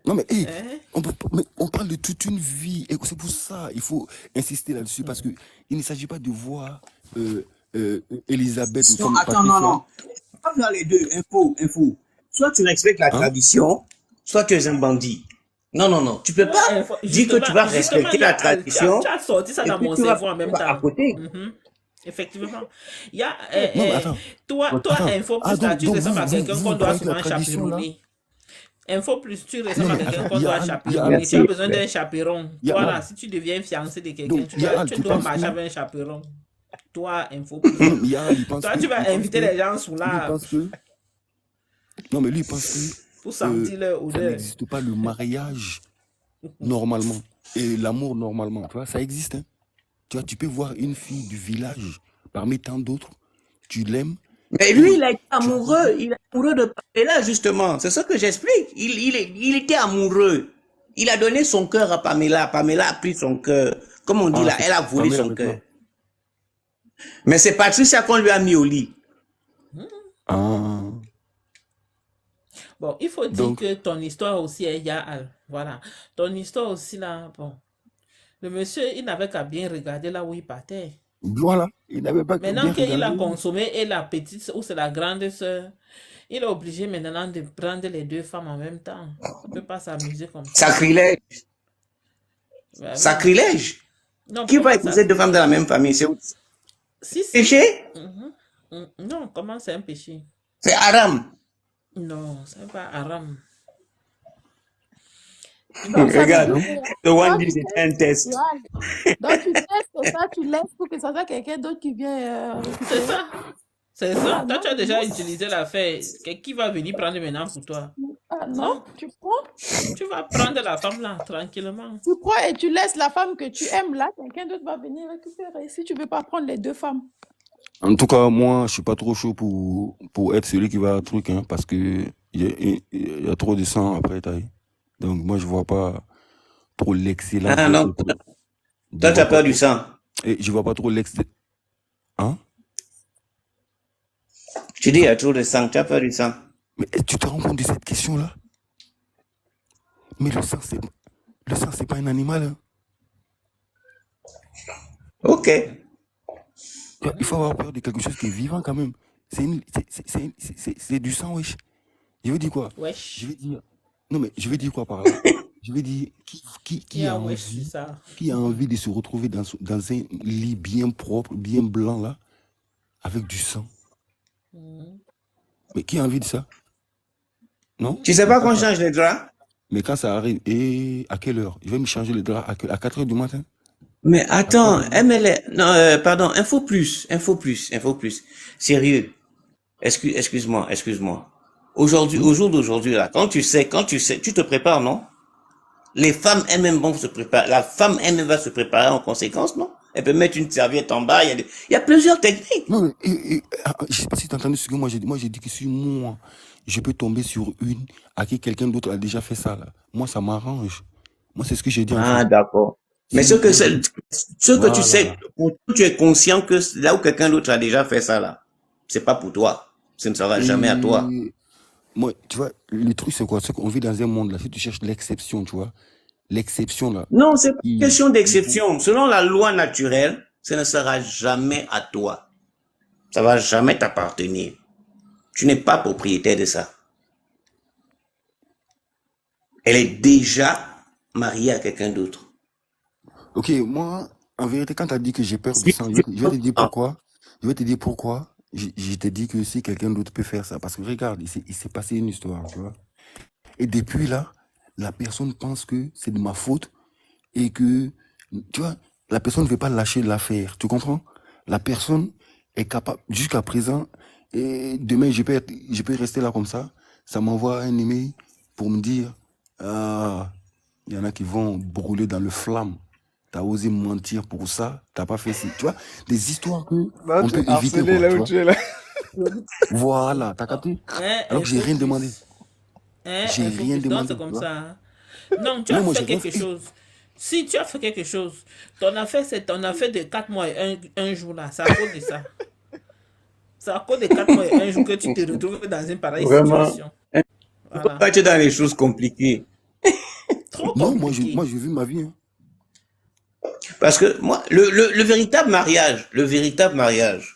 Non, mais, hey, Hein? mais on parle de toute une vie. Et c'est pour ça il faut insister là-dessus. Parce qu'il ne s'agit pas de voir Elisabeth Non, comme attends, non, Patricia. non. Pas dans les deux, info. Soit tu respectes la Hein? tradition, soit tu es un bandit. Non. Tu peux Ouais, pas dire que tu vas justement, respecter il y la a, tradition tu as sorti ça et dans puis mon tu vas cerveau en même à temps. côté. Effectivement. Il y a, Non, mais attends. toi, Attends. Info Ah, Plus, là, tu donc ressembles à quelqu'un qu'on doit croyez que la souvent tradition, là? chaperonner. Info Plus, tu Non, ressembles à mais quelqu'un attends, qu'on doit Yara, chaperonner. Tu as Merci. besoin d'un chaperon. Toi, Yara, là, si tu deviens fiancé de quelqu'un, donc, Yara, tu tu dois penses marcher que. avec un chaperon. Toi, Info Plus. Non, mais Yara, il pense Toi, que. tu vas Il pense inviter que. les gens sous Lui, il l'arbre pense que. Non, mais lui, il pense que. pour sentir leur Ça odeur. n'existe pas le mariage normalement et l'amour normalement. Tu vois, ça existe. Hein. Tu vois, tu peux voir une fille du village parmi tant d'autres, tu l'aimes Mais lui, et il a été tu amoureux. Il est amoureux de Pamela, justement. C'est ça que j'explique. Il était amoureux. Il a donné son cœur à Pamela. Pamela a pris son cœur. Comme on dit ah, là, c'est elle a volé Pamela son maintenant. cœur. Mais c'est Patricia qu'on lui a mis au lit. Ah, Bon, il faut dire donc, que ton histoire aussi est Yaal. Voilà. Ton histoire aussi, là, bon. Le monsieur, il n'avait qu'à bien regarder là où il partait. Voilà, il n'avait pas Maintenant bien qu'il a regardé. consommé et la petite ou c'est la grande sœur, il est obligé maintenant de prendre les deux femmes en même temps. Il ne peut pas s'amuser comme ça. Sacrilège. Bah oui. Sacrilège. Non, Qui va pourquoi épouser deux femmes dans la sacrilège? même famille? C'est Si, si. péché? Mhm. Non, comment c'est un péché? C'est haram. Non, c'est pas haram. Donc, ça veut dire Regarde, Donc, que the one toi, dit tu c'est un testes, test. ouais. Donc, tu testes ça, tu laisses pour que ça soit quelqu'un d'autre qui vient C'est récupérer. ça. C'est ça. Ah Toi, non, tu as déjà non. utilisé l'affaire. Qui va venir prendre maintenant pour toi? Ah non, Non. tu prends, Tu vas prendre la femme là, tranquillement. tu prends et tu laisses la femme que tu aimes là, quelqu'un d'autre va venir récupérer. Si tu veux pas prendre les deux femmes. en tout cas, moi, je suis pas trop chaud pour être celui qui va truc, hein, parce que il y a trop de sang après taille. Donc, moi, je vois pas trop l'excellence Ah d'être. non, Je toi, tu vois as pas peur du trop. sang. Et je vois pas trop Hein? Tu dis, il y a trop de sang, tu as peur du sang. Mais tu te rends compte de cette question-là? Mais le sang, c'est pas un animal, hein. Ok. Il faut avoir peur de quelque chose qui est vivant quand même. C'est du sang, wesh. Je veux dire quoi? Je Wesh. veux dire. Non, mais je veux dire quoi par là? Je veux dire, Il y qui a a wesh sur envie, ça. qui a envie de se retrouver dans un lit bien propre, bien blanc là, avec du sang? Mhm. Mais qui a envie de ça? Non? Tu sais Mais pas quand qu'on ça, change les draps? mais quand ça arrive, et à quelle heure? Je vais me changer le drap à 4 heures du matin? Mais À 4 attends, heures du matin? non, pardon, info plus. Sérieux. Excuse-moi. Aujourd'hui, Oui. au jour d'aujourd'hui, là, quand tu sais, tu te prépares, non? Les femmes elles-mêmes vont se préparer, la femme elle-même va se préparer en conséquence, non? Elle peut mettre une serviette en bas, il y a plusieurs techniques. Non, mais je sais pas si tu as entendu ce que moi j'ai dit. Moi, j'ai dit que si moi, je peux tomber sur une à qui quelqu'un d'autre a déjà fait ça, là, moi, ça m'arrange. Moi, c'est ce que j'ai dit en fait. Ah, d'accord. Mais Si moi, ce que tu sais, voilà. pour toi, tu es conscient que là où quelqu'un d'autre a déjà fait ça, là, c'est pas pour toi. Ce ne sera jamais à toi. Et moi, tu vois, le truc, c'est quoi? C'est qu'on vit dans un monde là. Si tu cherches l'exception, tu vois, l'exception là, Non, c'est pas une il, question il faut. d'exception. Selon la loi naturelle, ce ne sera jamais à toi. Ça va jamais t'appartenir. Tu n'es pas propriétaire de ça. Elle est déjà mariée à quelqu'un d'autre. Ok, moi, en vérité, quand tu as dit que j'ai peur du Si sang, tu je vais te dire pourquoi. Je vais te dire pourquoi. Je t'ai dit que si quelqu'un d'autre peut faire ça. Parce que regarde, il s'est passé une histoire, tu vois. Et depuis là, la personne pense que c'est de ma faute et que, tu vois, la personne ne veut pas lâcher l'affaire. Tu comprends? La personne est capable, jusqu'à présent, et demain, je peux rester là comme ça m'envoie un email pour me dire, ah, il y en a qui vont brûler dans le flamme. T'as osé mentir pour ça, t'as pas fait ci. Tu vois, des histoires que Là, on tu es peut éviter, harcelé quoi, là tu où vois. tu es là. Voilà, t'as capté? Hein, Alors que j'ai info rien demandé. plus. Hein, J'ai info rien plus. Donc, demandé, c'est tu comme vois. ça. Hein. Non, tu as Non, moi, fait j'ai rien quelque fait. chose. Si tu as fait quelque chose, ton affaire, c'est ton affaire de 4 mois et un jour là. C'est à cause de ça. C'est à cause de 4 mois et un jour que tu te retrouves dans une pareille Vraiment. situation. Il ne faut Voilà. pas être dans les choses compliquées. Trop Non, compliqué. moi, j'ai vu ma vie, hein. Parce que moi, le véritable mariage,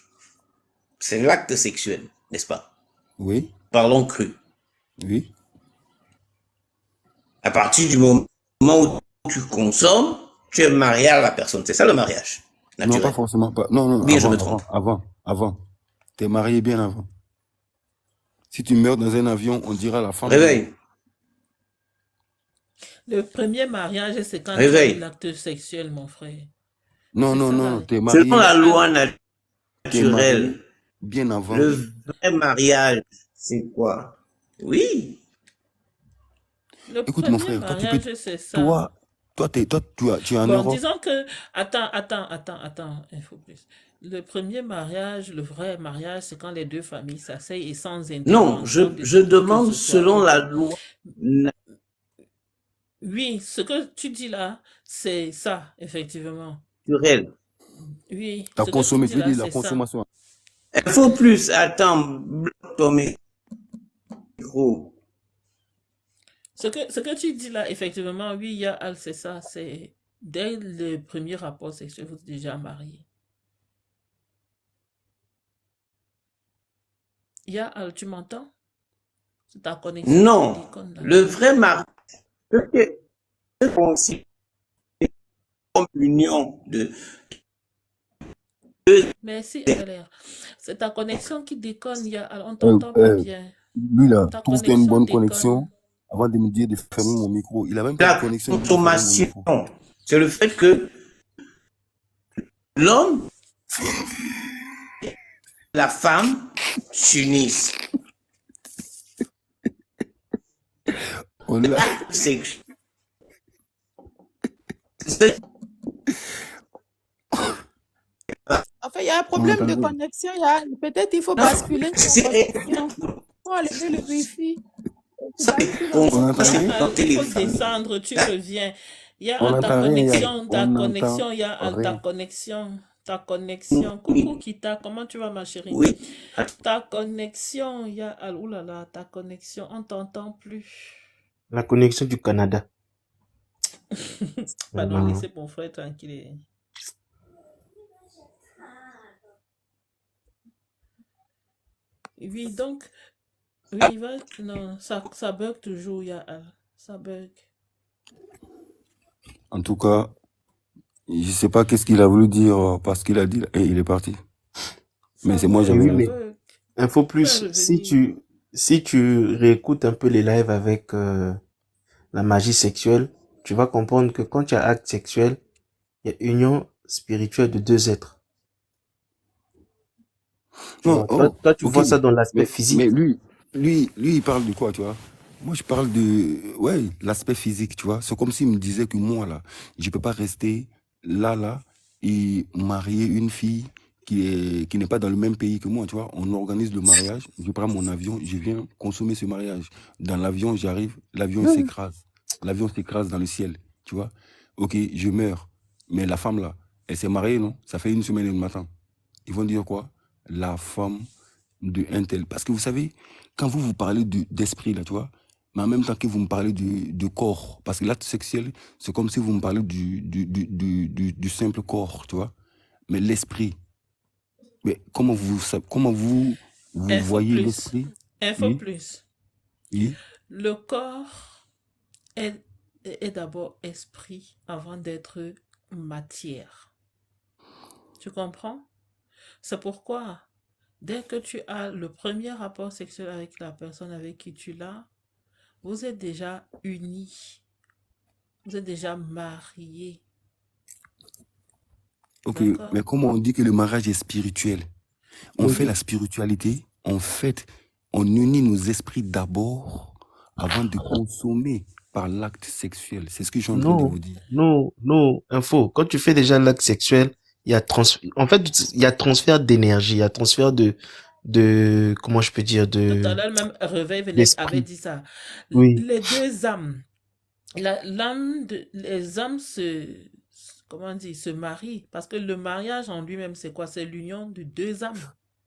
c'est l'acte sexuel, n'est-ce pas? Oui, Parlons cru. oui. À partir du moment où tu consommes, tu es marié à la personne. C'est ça le mariage Non, pas naturel. forcément pas. Non, non, Ou bien je me trompe. avant. T'es marié bien avant. Si tu meurs dans un avion, on dira la femme est morte. Réveille, Le premier mariage, c'est quand tu as eu réveille. l'acte sexuel, mon frère. Non, C'est non, ça non, là. non, t'es Selon marié, la Ah, loi t'es marié naturelle, bien avant. le vrai mariage, c'est quoi? Oui. le Écoute, mon premier frère, mariage, c'est ça. toi, tu es en Bon, Europe. disons que, attends, il faut plus. Le premier mariage, le vrai mariage, c'est quand les deux familles s'asseyent et sans Non, intervention de je qui que demande ce soit. selon la Ok. loi. Oui, ce que tu dis là, c'est ça, effectivement. Naturelle. Oui, T'as ce que tu consommé, dis je veux là, dire la c'est ça. consommation. Il faut plus. Attends, bloque ton micro. Ce que tu dis là, effectivement, oui, c'est ça. C'est dès le premier rapport sexuel, vous êtes déjà marié. Tu m'entends? C'est ta connexion qui Non, déconne là. le vrai mariage, c'est aussi comme l'union de deux. Merci, Eveler. C'est ta connexion qui déconne. On t'entend pas bien. Lui, là, Ta trouve qu'il y a une connexion bonne déconne. connexion avant de me dire de fermer mon micro. Il a même pas de La connexion, il dit de fermer mon consommation, micro. c'est le fait que l'homme et la femme s'unissent. Oh là. C'est Enfin, il y a un On problème entend de rien. connexion. Peut-être il faut non, basculer sur c'est votre connexion. Il faut enlever le Wi-Fi. Tu ça bascules On en n'entend c'est rien. ton Il faut téléphone. descendre, tu reviens. On Ta n'entend rien, Yann. connexion, ta On connexion, n'entend ta rien. connexion, ta connexion. Coucou Kita, comment tu vas ma chérie? Oui. Ta connexion, oulala, ta connexion, on t'entend plus. La connexion du Canada. Pardon, Vraiment. laissez mon frère tranquille. Oui, donc, oui, non, ça bug toujours, ça bug. En tout cas, je sais pas qu'est-ce qu'il a voulu dire parce qu'il a dit là, et il est parti. Mais Ça c'est moi, bug, j'avais Oui, ça mais bug. info Tu peux plus, si revenir. tu réécoutes un peu les lives avec la magie sexuelle, tu vas comprendre que quand tu as acte sexuel, il y a union spirituelle de deux êtres. Tu Non, vois, toi, tu ok. vois ça dans l'aspect Mais physique. lui, il parle de quoi, tu vois? Moi, je parle de, ouais, l'aspect physique, tu vois. C'est comme s'il me disait que moi, là, je peux pas rester là, et marier une fille qui n'est pas dans le même pays que moi, tu vois. On organise le mariage, je prends mon avion, je viens consommer ce mariage. Dans l'avion, j'arrive, l'avion il s'écrase. L'avion s'écrase dans le ciel, tu vois. Ok, je meurs. Mais la femme, là, elle s'est mariée, non? Ça fait une semaine et le matin. Ils vont dire quoi? La femme de un tel. Parce que vous savez, quand vous parlez d'esprit, là, tu vois, mais en même temps que vous me parlez de corps, parce que l'acte sexuel, c'est comme si vous me parlez du simple corps, tu vois. Mais l'esprit, mais comment vous Info voyez plus. l'esprit? Info Oui, plus. oui. Le corps est d'abord esprit avant d'être matière. Tu comprends? C'est pourquoi, dès que tu as le premier rapport sexuel avec la personne avec qui tu l'as, vous êtes déjà unis. Vous êtes déjà mariés. Ok, D'accord? mais comment on dit que le mariage est spirituel? On fait Oui. la spiritualité, en fait, on unit nos esprits d'abord avant de consommer par l'acte sexuel. C'est ce que je suis en train de vous dire. Non, info. Quand tu fais déjà l'acte sexuel, en fait, il y a transfert d'énergie, il y a transfert comment je peux dire, Tout à l'heure, même Réveil avait d'esprit. dit ça. Oui. Les deux âmes, les âmes se marient. Parce que le mariage en lui-même, c'est quoi? C'est l'union de deux âmes.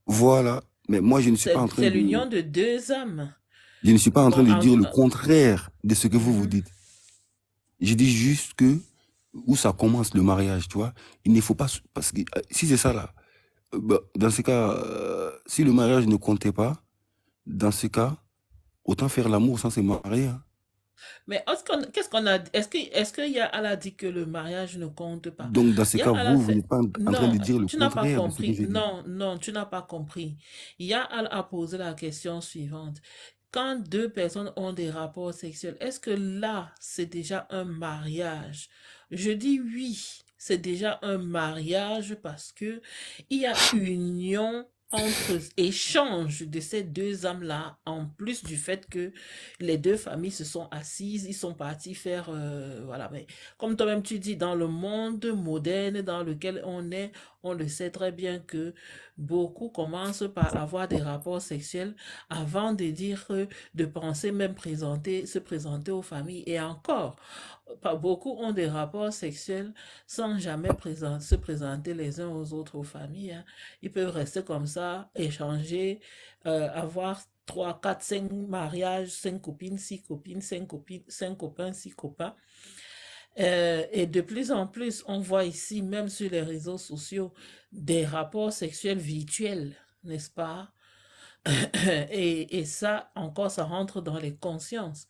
Voilà. Mais moi, je ne suis pas en train C'est de, l'union de deux âmes. je ne suis pas en train Bon, de dire le contraire de ce que vous dites. Je dis juste que où ça commence le mariage, tu vois. Il ne faut pas, parce que si c'est ça là, dans ce cas, si le mariage ne comptait pas, dans ce cas, autant faire l'amour sans se marier, hein. Mais qu'est-ce qu'on a dit? Est-ce que Yaala a dit que le mariage ne compte pas? Donc, dans ce cas, Yaala vous fait. n'êtes pas en train Non, de dire le tu n'as pas contraire de ce que compris. j'ai dit. Non, tu n'as pas compris. Yaala a posé la question suivante. Quand deux personnes ont des rapports sexuels, est-ce que là, c'est déjà un mariage? Je dis oui, c'est déjà un mariage parce que il y a union entre échange de ces deux âmes-là, en plus du fait que les deux familles se sont assises, ils sont partis faire, voilà, mais comme toi-même tu dis, dans le monde moderne dans lequel on est, on le sait très bien que beaucoup commencent par avoir des rapports sexuels avant de dire, de penser même se présenter aux familles. Et encore, pas beaucoup ont des rapports sexuels sans jamais se présenter les uns aux autres aux familles, hein. Ils peuvent rester comme ça, échanger, avoir 3, 4, 5 mariages, 5 copines, 6 copines, 5 copines, 5 copains, 6 copains. Et de plus en plus, on voit ici, même sur les réseaux sociaux, des rapports sexuels virtuels, n'est-ce pas? Et ça, encore, ça rentre dans les consciences.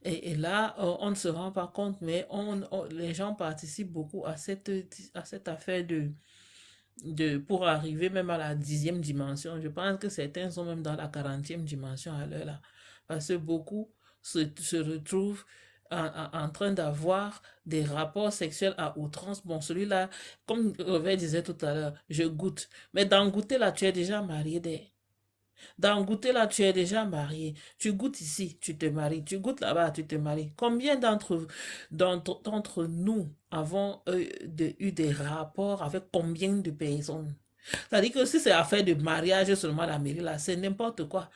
Et là, on ne se rend pas compte, mais les gens participent beaucoup à cette affaire pour arriver même à la 10e dimension. Je pense que certains sont même dans la 40e dimension à l'heure là. Parce que beaucoup se retrouvent en train d'avoir des rapports sexuels à outrance. Bon, celui-là, comme Robert disait tout à l'heure, je goûte. Mais dans goûter là, tu es déjà marié des. Dans goûter là, tu es déjà marié. Tu goûtes ici, tu te maries. Tu goûtes là-bas, tu te maries. Combien d'entre nous avons eu des rapports avec combien de personnes? C'est-à-dire que si c'est affaire de mariage seulement à la mairie, là, c'est n'importe quoi.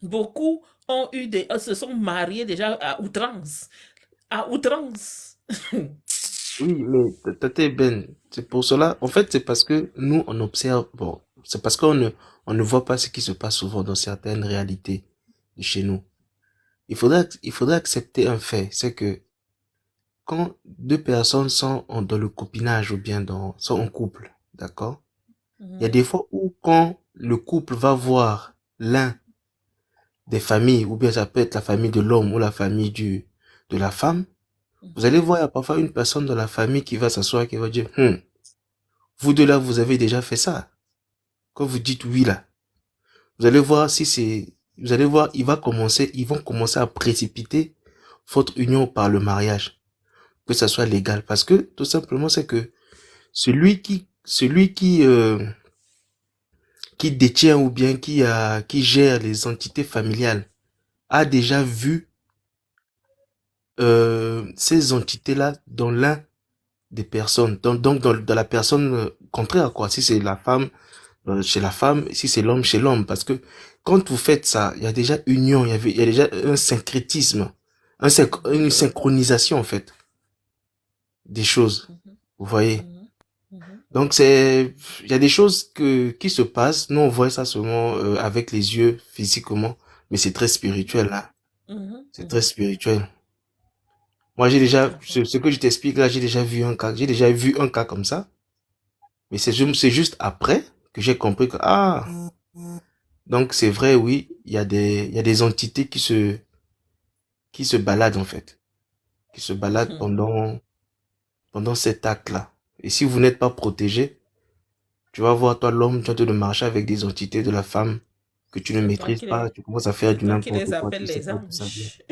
Beaucoup se sont mariés déjà à outrance. À outrance. Oui, mais Tate Ben, c'est pour cela, en fait, c'est parce que nous, on observe, bon, c'est parce on ne voit pas ce qui se passe souvent dans certaines réalités de chez nous. Il faudrait accepter un fait, c'est que quand deux personnes dans le copinage ou bien sont en couple, d'accord? Il y a des fois où quand le couple va voir l'un des familles, ou bien ça peut être la famille de l'homme ou la famille de la femme, vous allez voir, il y a parfois une personne dans la famille qui va s'asseoir et qui va dire, vous deux là, vous avez déjà fait ça. Quand vous dites oui là, vous allez voir vous allez voir, ils vont commencer à précipiter votre union par le mariage, que ça soit légal, parce que tout simplement c'est que qui détient ou bien qui gère les entités familiales a déjà vu ces entités-là dans l'un des personnes, donc dans la personne contraire, quoi. Si c'est la femme, chez la femme, si c'est l'homme, chez l'homme. Parce que quand vous faites ça, il y a déjà union, il y a déjà un syncrétisme, une synchronisation, en fait, des choses. Vous voyez? Donc il y a des choses qui se passent. Nous, on voit ça seulement avec les yeux, physiquement, mais c'est très spirituel, là. C'est très spirituel. Moi, ce que je t'explique là, j'ai déjà vu un cas comme ça. Mais c'est juste après que j'ai compris que, donc c'est vrai, oui, il y a des entités qui se baladent, en fait. Qui se baladent pendant cet acte-là. Et si vous n'êtes pas protégé, tu vas voir, toi, l'homme, tu vas te marcher avec des entités de la femme que tu ne maîtrises pas, tu commences à faire C'est du toi qui les n'importe quoi, appelles tu sais les pas d'où ça vient. anges.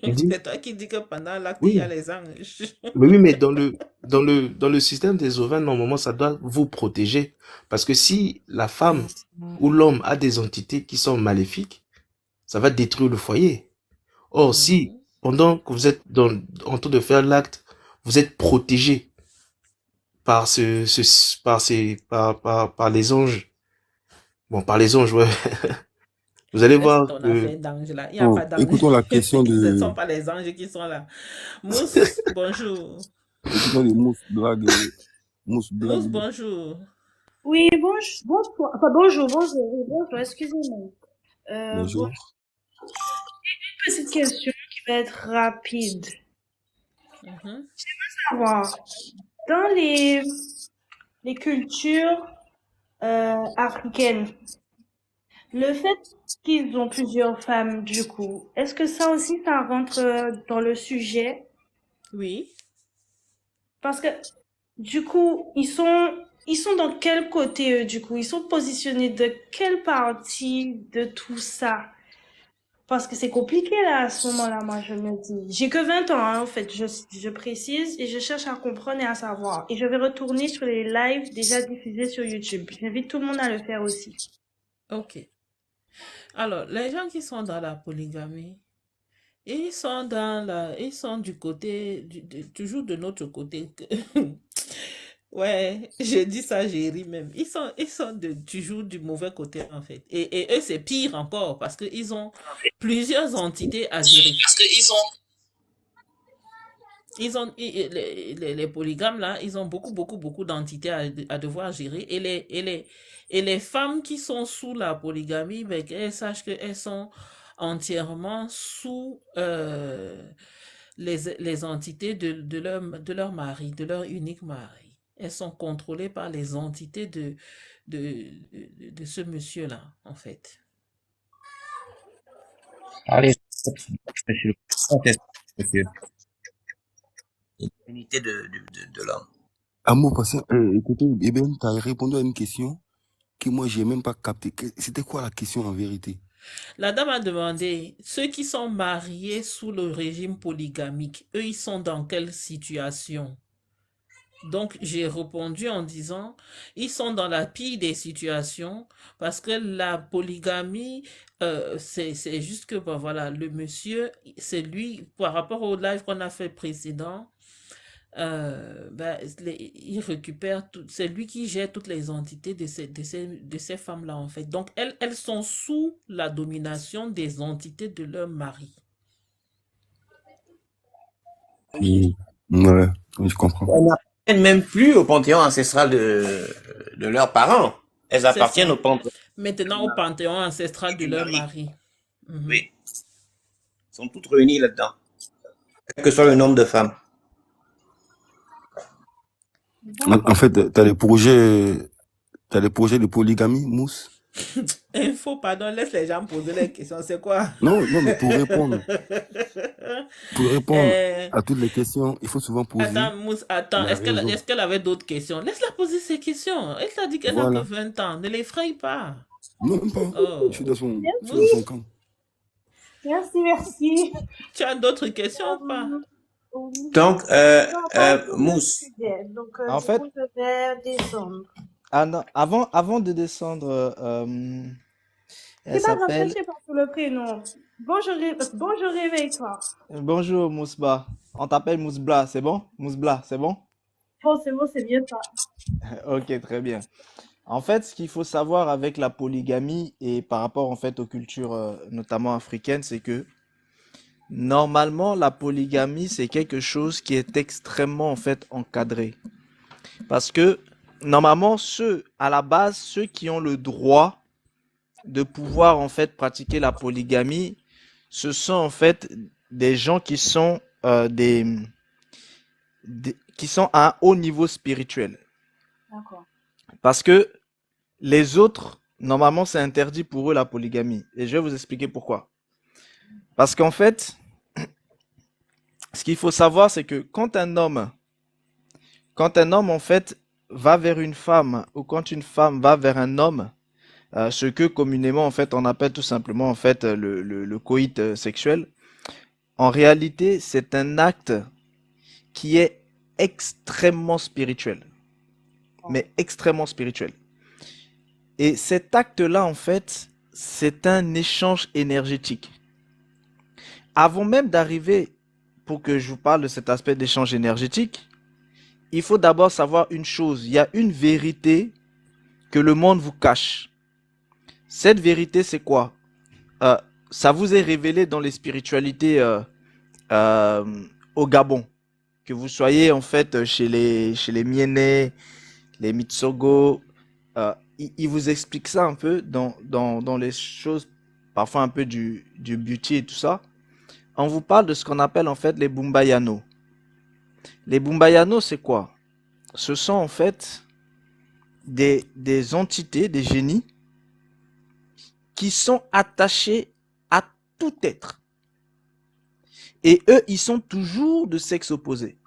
Tu dis, C'est toi qui dis que pendant l'acte, il y a oui, les anges. mais oui, mais dans le système des ovaires, normalement, ça doit vous protéger. Parce que si la femme ou l'homme a des entités qui sont maléfiques, ça va détruire le foyer. Or, si, pendant que vous êtes en train de faire l'acte, vous êtes protégé par par les anges. Bon, par les anges, ouais. Vous allez Laisse voir ton que, affaire d'ange là. Il n'y a Bon, pas d'ange. écoutons la question Ce ne de, sont pas les anges qui sont là. Mousse, bonjour. écoutons les Mousse Blague, Mousse Mousse, Blague. bonjour. Oui, bonjour, enfin, bonjour, oui, bonjour, excusez-moi. Bon, Bonjour. petite question qui va être rapide. Savoir, dans les cultures africaines, le fait qu'ils ont plusieurs femmes, du coup, est-ce que ça aussi, ça rentre dans le sujet? Oui. Parce que, du coup, ils sont dans quel côté, eux, du coup? Ils sont positionnés de quelle partie de tout ça? Parce que c'est compliqué là à ce moment-là, moi je me dis. J'ai que 20 ans, hein, en fait, je précise et je cherche à comprendre et à savoir. Et je vais retourner sur les lives déjà diffusés sur YouTube. J'invite tout le monde à le faire aussi. Ok. Alors, les gens qui sont dans la polygamie, ils sont du côté, toujours de notre côté. Ouais, j'ai dit ça, j'ai ri même. Ils sont toujours du mauvais côté en fait. Et eux, c'est pire encore parce qu'ils ont plusieurs entités à gérer. Les polygames là, ils ont beaucoup d'entités à devoir gérer. Et les femmes qui sont sous la polygamie, ben, qu'elles sachent qu'elles sont entièrement sous les entités de leur mari, de leur unique mari. elles sont contrôlées par les entités de ce monsieur-là, en fait. Allez, monsieur. Monsieur. L'unité de l'homme. Amour patient, écoutez, Eben, tu as répondu à une question que moi, j'ai même pas capté. C'était quoi la question en vérité? La dame a demandé, ceux qui sont mariés sous le régime polygamique, eux, ils sont dans quelle situation? Donc, j'ai répondu en disant, ils sont dans la pire des situations parce que la polygamie, c'est juste que, ben, voilà, le monsieur, c'est lui, par rapport au live qu'on a fait précédent, ben, il récupère tout, c'est lui qui gère toutes les entités de ces femmes-là, en fait. Donc, elles sont sous la domination des entités de leur mari. Ouais, je comprends. Elles n'appartiennent même plus au panthéon ancestral de leurs parents. Elles C'est appartiennent ça. au panthéon. Maintenant, au panthéon ancestral de Du leur mari. mari. Mhm. Oui. Elles sont toutes réunies là-dedans. Quel que soit le nombre de femmes. En fait, tu as des projets de polygamie, Mousse? Info, pardon, laisse les gens poser les questions. C'est quoi? Non, mais pour répondre Euh, à toutes les questions, il faut souvent poser Attends, Mousse, attends. la raison. Est-ce qu'elle avait d'autres questions? Laisse-la poser ses questions. Elle t'a dit qu'elle n'a que Voilà. 20 ans. Ne l'effraie pas. Non, même pas. Oh. Je suis dans son Mousse, camp. Merci. tu as d'autres questions ou pas? Donc, Non, Mousse. Donc, En du fait, coup, je vais descendre. ah non, avant de descendre, elle C'est pas grave, s'appelle... je sais pas sur le prénom. Bonjour, réveille-toi. Bonjour Mousba. On t'appelle Mousbla, c'est bon? Mousbla, c'est bon? Bon, c'est bien ça. Ok, très bien. En fait, ce qu'il faut savoir avec la polygamie et par rapport en fait aux cultures notamment africaines, c'est que normalement la polygamie c'est quelque chose qui est extrêmement en fait encadré. Parce que normalement à la base, ceux qui ont le droit de pouvoir en fait pratiquer la polygamie, ce sont en fait des gens qui sont qui sont à un haut niveau spirituel. D'accord. Parce que les autres, normalement, c'est interdit pour eux la polygamie. Et je vais vous expliquer pourquoi. Parce qu'en fait, ce qu'il faut savoir, c'est que quand un homme, en fait, va vers une femme, ou quand une femme va vers un homme, ce que communément, en fait, on appelle tout simplement, en fait, le coït sexuel, en réalité, c'est un acte qui est extrêmement spirituel. Mais extrêmement spirituel. Et cet acte-là, en fait, c'est un échange énergétique. Avant même d'arriver, pour que je vous parle de cet aspect d'échange énergétique, il faut d'abord savoir une chose. Il y a une vérité que le monde vous cache. Cette vérité, c'est quoi? Ça vous est révélé dans les spiritualités au Gabon. Que vous soyez en fait chez les Mienè, les Mitsogo, ils vous expliquent ça un peu dans les choses, parfois un peu du beauty et tout ça. On vous parle de ce qu'on appelle en fait les Bumbayano. Les Bumbayano, c'est quoi? Ce sont en fait des entités, des génies qui sont attachés à tout être. Et eux, ils sont toujours de sexe opposé.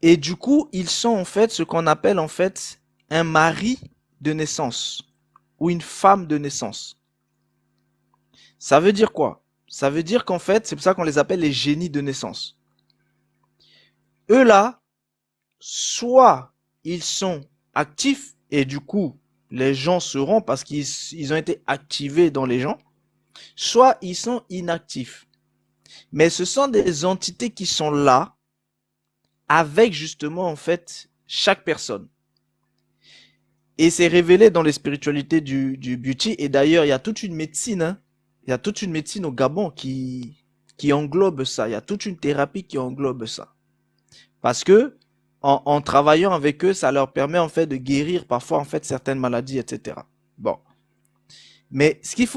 Et du coup, ils sont en fait ce qu'on appelle en fait un mari de naissance ou une femme de naissance. Ça veut dire quoi? Ça veut dire qu'en fait, c'est pour ça qu'on les appelle les génies de naissance. Eux là, soit ils sont actifs et du coup, les gens seront parce qu'ils ont été activés dans les gens, soit ils sont inactifs. Mais ce sont des entités qui sont là avec justement en fait chaque personne. Et c'est révélé dans les spiritualités du beauty. Et d'ailleurs, il y a toute une médecine, hein. Il y a toute une médecine au Gabon qui englobe ça. Il y a toute une thérapie qui englobe ça. Parce que en travaillant avec eux, ça leur permet en fait de guérir parfois en fait certaines maladies, etc. Bon. Mais ce qu'il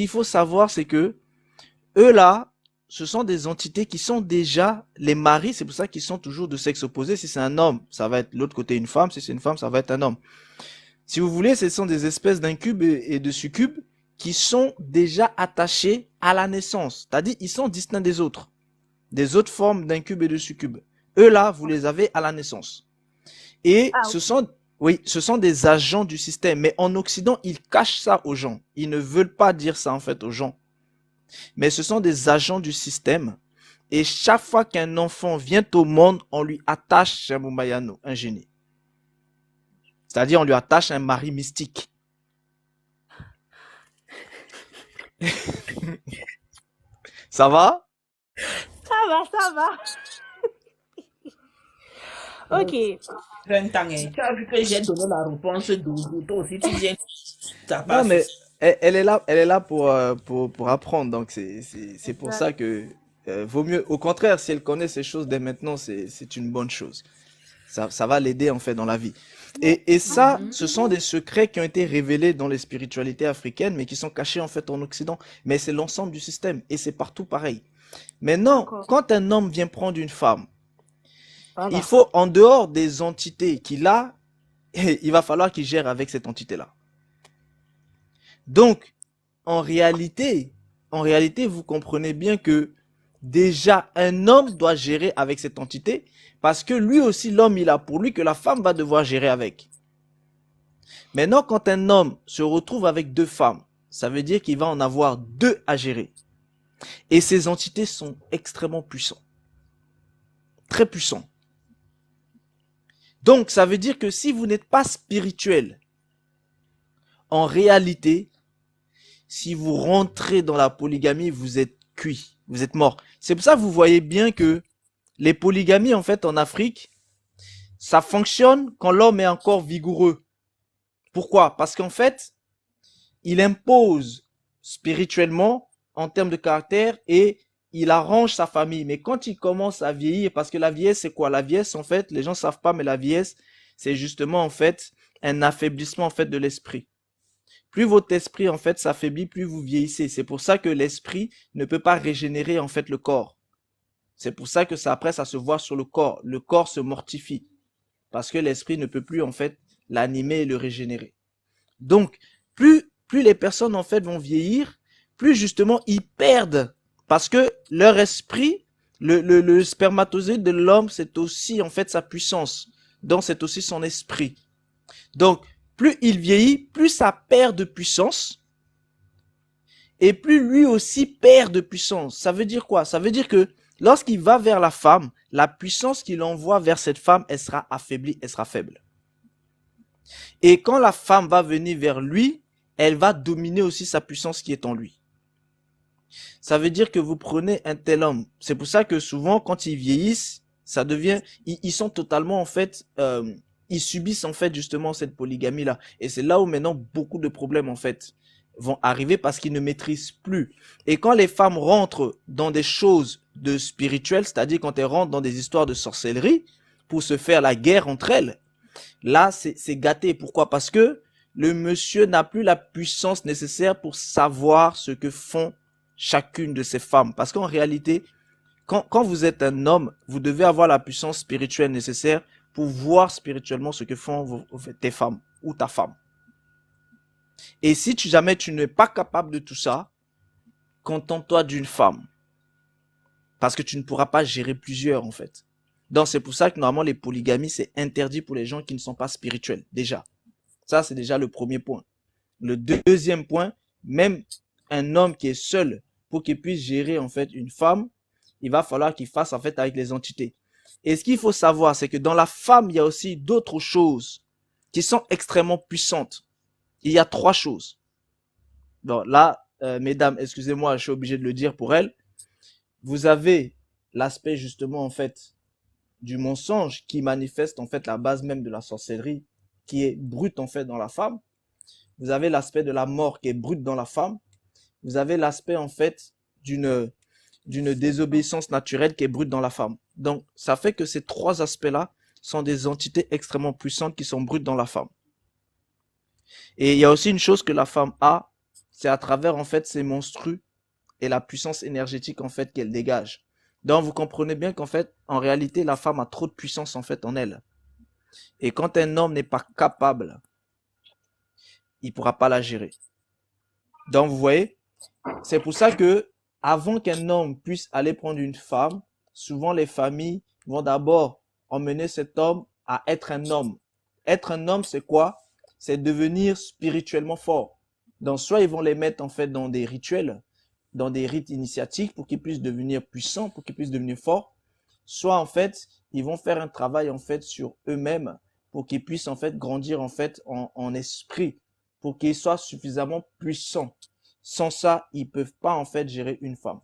faut savoir, c'est que eux là ce sont des entités qui sont déjà les maris, c'est pour ça qu'ils sont toujours de sexe opposé. Si c'est un homme, ça va être l'autre côté une femme, si c'est une femme, ça va être un homme. Si vous voulez, ce sont des espèces d'incubes et de succubes qui sont déjà attachés à la naissance. C'est-à-dire, ils sont distincts des autres formes d'incubes et de succubes. Eux là, vous les avez à la naissance. Et Ah, ce sont des agents du système. Mais en Occident, ils cachent ça aux gens. Ils ne veulent pas dire ça en fait aux gens. Mais ce sont des agents du système. Et chaque fois qu'un enfant vient au monde, on lui attache un Mumbayano, un génie. C'est-à-dire, on lui attache un mari mystique. Ça va? ça va. Ok. Tu as vu que j'ai donné la réponse d'aujourd'hui. Toi aussi, tu viens. Ça Non, passe. mais elle est là pour apprendre. Donc, c'est pour ça que vaut mieux. Au contraire, si elle connaît ces choses dès maintenant, c'est une bonne chose. Ça va l'aider en fait dans la vie. Et ça, ce sont des secrets qui ont été révélés dans les spiritualités africaines, mais qui sont cachés en fait en Occident. Mais c'est l'ensemble du système et c'est partout pareil. Maintenant, D'accord. quand un homme vient prendre une femme, Voilà. il faut, en dehors des entités qu'il a, il va falloir qu'il gère avec cette entité-là. Donc, en réalité, vous comprenez bien que déjà, un homme doit gérer avec cette entité parce que lui aussi, l'homme, il a pour lui que la femme va devoir gérer avec. Maintenant, quand un homme se retrouve avec deux femmes, ça veut dire qu'il va en avoir deux à gérer. Et ces entités sont extrêmement puissantes. Très puissants. Donc, ça veut dire que si vous n'êtes pas spirituel, en réalité, si vous rentrez dans la polygamie, vous êtes cuit, vous êtes mort. C'est pour ça que vous voyez bien que les polygamies, en fait, en Afrique, ça fonctionne quand l'homme est encore vigoureux. Pourquoi? Parce qu'en fait, il impose spirituellement en termes de caractère et il arrange sa famille. Mais quand il commence à vieillir, parce que la vieillesse, c'est quoi? La vieillesse, en fait, les gens savent pas, mais la vieillesse, c'est justement, en fait, un affaiblissement, en fait, de l'esprit. Plus votre esprit, en fait, s'affaiblit, plus vous vieillissez. C'est pour ça que l'esprit ne peut pas régénérer, en fait, le corps. C'est pour ça que ça, après, ça se voit sur le corps. Le corps se mortifie. Parce que l'esprit ne peut plus, en fait, l'animer et le régénérer. Donc, plus les personnes, en fait, vont vieillir, plus, justement, ils perdent. Parce que leur esprit, le spermatozoïde de l'homme, c'est aussi, en fait, sa puissance. Donc, c'est aussi son esprit. Donc, plus il vieillit, plus ça perd de puissance. Et plus lui aussi perd de puissance. Ça veut dire quoi? Ça veut dire que lorsqu'il va vers la femme, la puissance qu'il envoie vers cette femme, elle sera affaiblie, elle sera faible. Et quand la femme va venir vers lui, elle va dominer aussi sa puissance qui est en lui. Ça veut dire que vous prenez un tel homme. C'est pour ça que souvent, quand ils vieillissent, ça devient, ils sont totalement, en fait, ils subissent, en fait, justement, cette polygamie-là. Et c'est là où maintenant, beaucoup de problèmes, en fait, vont arriver parce qu'ils ne maîtrisent plus. Et quand les femmes rentrent dans des choses de spirituel, c'est-à-dire quand elles rentrent dans des histoires de sorcellerie, pour se faire la guerre entre elles, là, c'est gâté. Pourquoi? Parce que le monsieur n'a plus la puissance nécessaire pour savoir ce que font chacune de ces femmes. Parce qu'en réalité, quand vous êtes un homme, vous devez avoir la puissance spirituelle nécessaire pour voir spirituellement ce que font tes femmes ou ta femme. Et si jamais tu n'es pas capable de tout ça, contente-toi d'une femme. Parce que tu ne pourras pas gérer plusieurs, en fait. Donc, c'est pour ça que normalement, les polygamies, c'est interdit pour les gens qui ne sont pas spirituels, déjà. Ça, c'est déjà le premier point. Le deuxième point, même un homme qui est seul, pour qu'il puisse gérer, en fait, une femme, il va falloir qu'il fasse, en fait, avec les entités. Et ce qu'il faut savoir, c'est que dans la femme, il y a aussi d'autres choses qui sont extrêmement puissantes. Il y a 3 choses. Donc là, mesdames, excusez-moi, je suis obligé de le dire pour elles. Vous avez l'aspect justement en fait du mensonge qui manifeste en fait la base même de la sorcellerie qui est brute en fait dans la femme. Vous avez l'aspect de la mort qui est brute dans la femme. Vous avez l'aspect en fait d'une désobéissance naturelle qui est brute dans la femme. Donc ça fait que ces 3 aspects-là sont des entités extrêmement puissantes qui sont brutes dans la femme. Et il y a aussi une chose que la femme a, c'est à travers en fait ses menstrues et la puissance énergétique en fait qu'elle dégage. Donc vous comprenez bien qu'en fait, en réalité, la femme a trop de puissance en fait en elle. Et quand un homme n'est pas capable, il pourra pas la gérer. Donc vous voyez, c'est pour ça que avant qu'un homme puisse aller prendre une femme, souvent les familles vont d'abord emmener cet homme à être un homme. Être un homme, c'est quoi? C'est devenir spirituellement fort. Donc soit ils vont les mettre en fait dans des rituels, dans des rites initiatiques pour qu'ils puissent devenir puissants, pour qu'ils puissent devenir forts, soit en fait ils vont faire un travail en fait sur eux-mêmes pour qu'ils puissent en fait grandir en fait en esprit, pour qu'ils soient suffisamment puissants. Sans ça, ils peuvent pas en fait gérer une femme.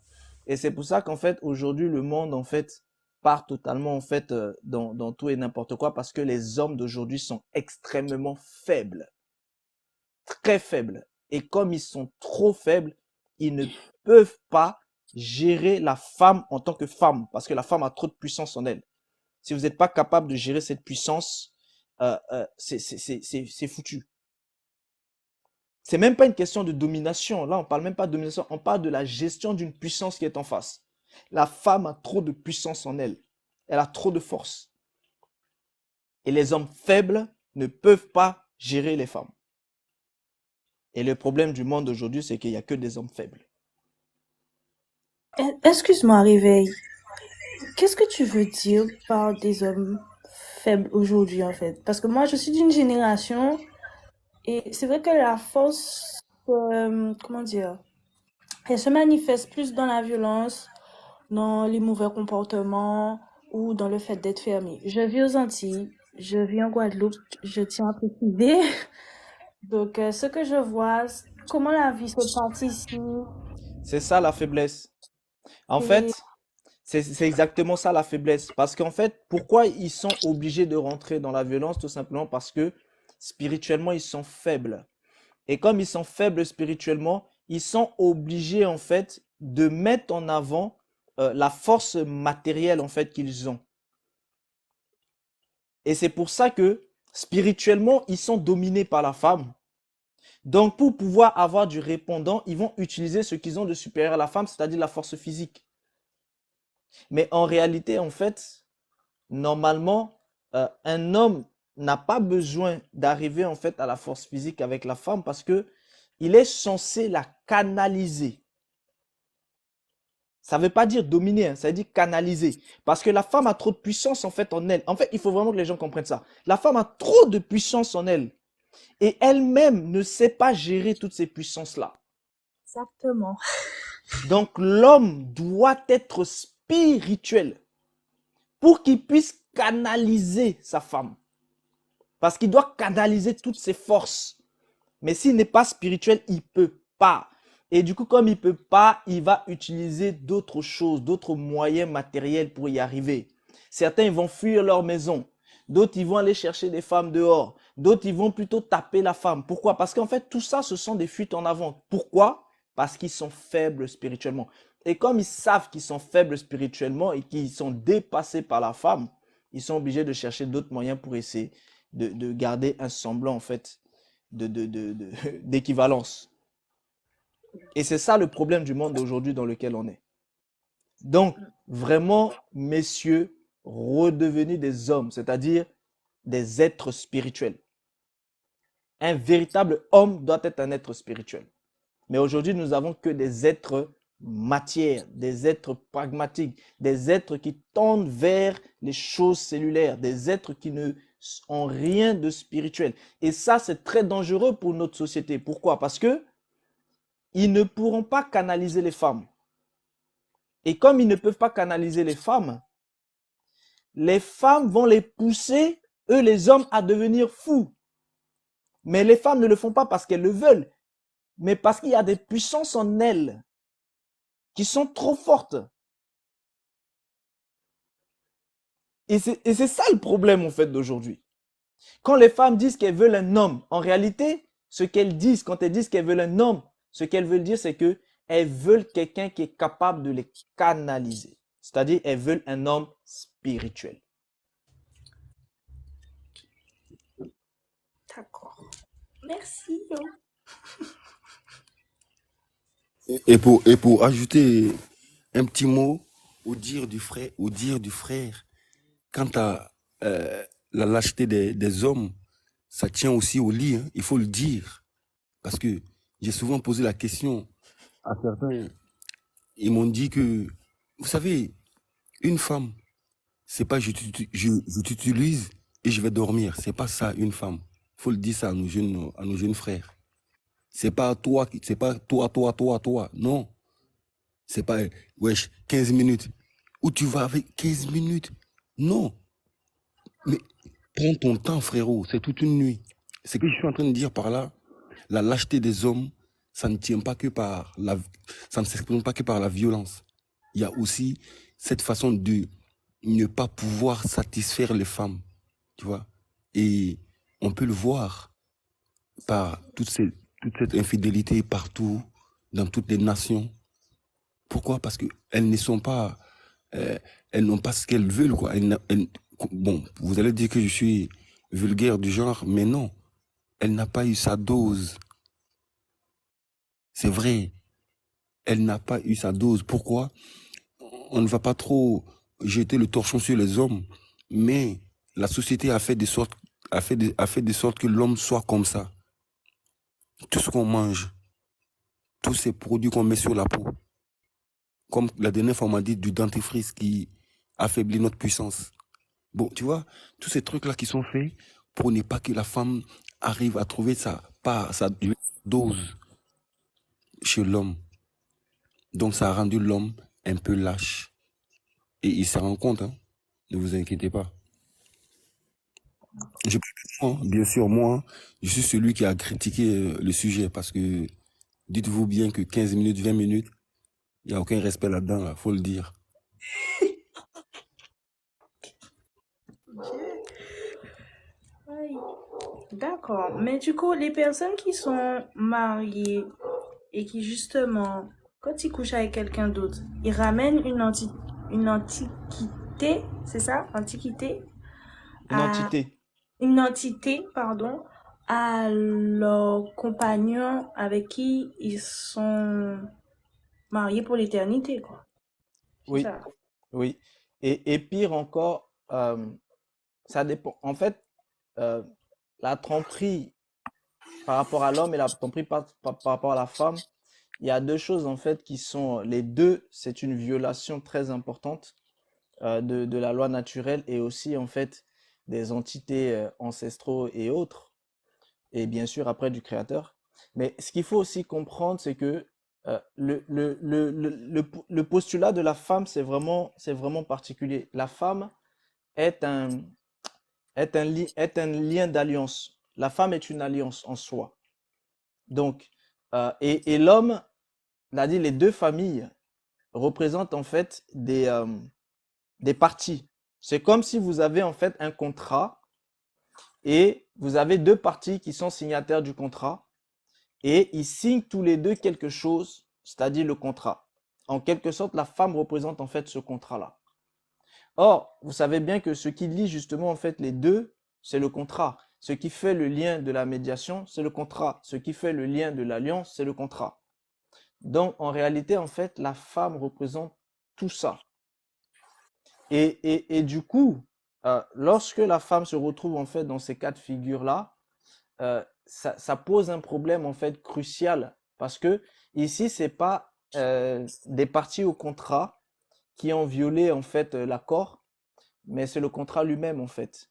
Et c'est pour ça qu'en fait aujourd'hui le monde en fait part totalement en fait dans tout et n'importe quoi parce que les hommes d'aujourd'hui sont extrêmement faibles, très faibles. Et comme ils sont trop faibles, ils ne peuvent pas gérer la femme en tant que femme parce que la femme a trop de puissance en elle. Si vous n'êtes pas capable de gérer cette puissance, c'est foutu. C'est même pas une question de domination. Là, on parle même pas de domination. On parle de la gestion d'une puissance qui est en face. La femme a trop de puissance en elle. Elle a trop de force. Et les hommes faibles ne peuvent pas gérer les femmes. Et le problème du monde aujourd'hui, c'est qu'il n'y a que des hommes faibles. Excuse-moi, Réveil. Qu'est-ce que tu veux dire par des hommes faibles aujourd'hui, en fait? Parce que moi, je suis d'une génération et c'est vrai que la force, comment dire, elle se manifeste plus dans la violence, dans les mauvais comportements ou dans le fait d'être fermé. Je vis aux Antilles, je vis en Guadeloupe, je tiens à préciser. Donc, ce que je vois, comment la vie se passe ici, C'est ça la faiblesse. En c'est fait, c'est exactement ça la faiblesse. Parce qu'en fait, pourquoi ils sont obligés de rentrer dans la violence? Tout simplement parce que spirituellement, ils sont faibles. Et comme ils sont faibles spirituellement, ils sont obligés en fait de mettre en avant la force matérielle en fait qu'ils ont. Et c'est pour ça que spirituellement, ils sont dominés par la femme. Donc pour pouvoir avoir du répondant, ils vont utiliser ce qu'ils ont de supérieur à la femme, c'est-à-dire la force physique. Mais en réalité, en fait, normalement, un homme n'a pas besoin d'arriver en fait à la force physique avec la femme parce que il est censé la canaliser. Ça ne veut pas dire dominer, hein, ça veut dire canaliser. Parce que la femme a trop de puissance en fait en elle. En fait, il faut vraiment que les gens comprennent ça. La femme a trop de puissance en elle. Et elle-même ne sait pas gérer toutes ces puissances-là. exactement. Donc l'homme doit être spirituel pour qu'il puisse canaliser sa femme. Parce qu'il doit canaliser toutes ses forces. Mais s'il n'est pas spirituel, il ne peut pas. Et du coup, comme il ne peut pas, il va utiliser d'autres choses, d'autres moyens matériels pour y arriver. Certains, ils vont fuir leur maison. D'autres, ils vont aller chercher des femmes dehors. D'autres, ils vont plutôt taper la femme. Pourquoi? Parce qu'en fait, tout ça, ce sont des fuites en avant. Pourquoi? Parce qu'ils sont faibles spirituellement. Et comme ils savent qu'ils sont faibles spirituellement et qu'ils sont dépassés par la femme, ils sont obligés de chercher d'autres moyens pour essayer de garder un semblant, en fait, d'équivalence. Et c'est ça le problème du monde d'aujourd'hui dans lequel on est. Donc, vraiment, messieurs, redevenez des hommes, c'est-à-dire des êtres spirituels. Un véritable homme doit être un être spirituel. Mais aujourd'hui, nous n'avons que des êtres matière, des êtres pragmatiques, des êtres qui tendent vers les choses cellulaires, des êtres qui ne ont rien de spirituel. Et ça, c'est très dangereux pour notre société. Pourquoi? Parce que ils ne pourront pas canaliser les femmes. Et comme ils ne peuvent pas canaliser les femmes vont les pousser, eux les hommes, à devenir fous. Mais les femmes ne le font pas parce qu'elles le veulent, mais parce qu'il y a des puissances en elles qui sont trop fortes. Et c'est ça le problème en fait d'aujourd'hui. Quand les femmes disent qu'elles veulent un homme, en réalité, ce qu'elles disent, quand elles disent qu'elles veulent un homme, ce qu'elles veulent dire, c'est que elles veulent quelqu'un qui est capable de les canaliser. C'est-à-dire, elles veulent un homme spirituel. D'accord. Merci. Et pour ajouter un petit mot au dire du frère, quant à la lâcheté des hommes, ça tient aussi au lit, hein, il faut le dire. Parce que j'ai souvent posé la question à certains, ils m'ont dit que, vous savez, une femme, c'est pas je t'utilise et je vais dormir. C'est pas ça, une femme. Faut le dire ça à nos jeunes frères. C'est pas toi. Non. C'est pas, wesh, 15 minutes. Où tu vas avec 15 minutes? Non. Mais prends ton temps, frérot. C'est toute une nuit. Ce que je suis en train de dire par là, la lâcheté des hommes, ça ne tient pas que par ça ne s'exprime pas que par la violence. Il y a aussi cette façon de ne pas pouvoir satisfaire les femmes, tu vois. Et on peut le voir par toute cette infidélité partout, dans toutes les nations. Pourquoi? Parce que elles ne sont pas, euh, elles n'ont pas ce qu'elles veulent, quoi. Bon, vous allez dire que je suis vulgaire du genre, mais non. Elle n'a pas eu sa dose. C'est vrai. Elle n'a pas eu sa dose. Pourquoi? On ne va pas trop jeter le torchon sur les hommes, mais la société a fait a fait de sorte que l'homme soit comme ça. Tout ce qu'on mange, tous ces produits qu'on met sur la peau, comme la dernière fois on m'a dit du dentifrice qui affaiblit notre puissance. Bon, tu vois, tous ces trucs-là qui sont faits pour ne pas que la femme arrive à trouver sa dose chez l'homme. Donc ça a rendu l'homme un peu lâche. Et il s'en rend compte, hein. Ne vous inquiétez pas. Bien sûr, moi, je suis celui qui a critiqué le sujet parce que dites-vous bien que 15 minutes, 20 minutes, il n'y a aucun respect là-dedans, là, faut le dire. Aïe. D'accord. Mais du coup, les personnes qui sont mariées et qui justement, quand ils couchent avec quelqu'un d'autre, ils ramènent une antiquité, c'est ça? Antiquité Une à entité. une entité, pardon, à leur compagnon avec qui ils sont mariés pour l'éternité, quoi. C'est Oui, ça. oui. Et pire encore, ça dépend. En fait, euh, la tromperie par rapport à l'homme et la tromperie par rapport à la femme, il y a deux choses en fait qui sont les deux, c'est une violation très importante de la loi naturelle et aussi en fait des entités ancestraux et autres, et bien sûr après du créateur. Mais ce qu'il faut aussi comprendre, c'est que le postulat de la femme, c'est vraiment particulier. La femme est est un lien d'alliance. La femme est une alliance en soi. Donc, et l'homme, on a dit les deux familles représentent en fait des parties. C'est comme si vous avez en fait un contrat et vous avez deux parties qui sont signataires du contrat et ils signent tous les deux quelque chose, c'est-à-dire le contrat. En quelque sorte, la femme représente en fait ce contrat-là. Or, vous savez bien que ce qui lie justement en fait les deux, c'est le contrat. Ce qui fait le lien de la médiation, c'est le contrat. Ce qui fait le lien de l'alliance, c'est le contrat. Donc, en réalité, en fait, la femme représente tout ça. Et du coup, lorsque la femme se retrouve en fait dans ces cas de figure-là, ça pose un problème en fait crucial parce que ici, c'est pas des parties au contrat qui ont violé en fait l'accord, mais c'est le contrat lui-même en fait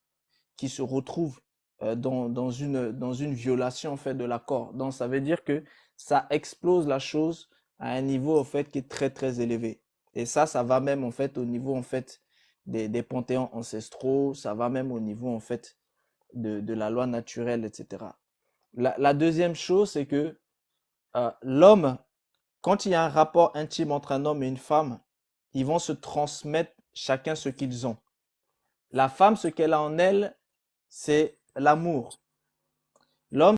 qui se retrouve dans une violation en fait de l'accord. Donc ça veut dire que ça explose la chose à un niveau en fait qui est très très élevé. Et ça va même en fait au niveau en fait des panthéons ancestraux, ça va même au niveau en fait de la loi naturelle, etc. La deuxième chose, c'est que l'homme, quand il y a un rapport intime entre un homme et une femme, ils vont se transmettre chacun ce qu'ils ont. La femme, ce qu'elle a en elle, c'est l'amour. L'homme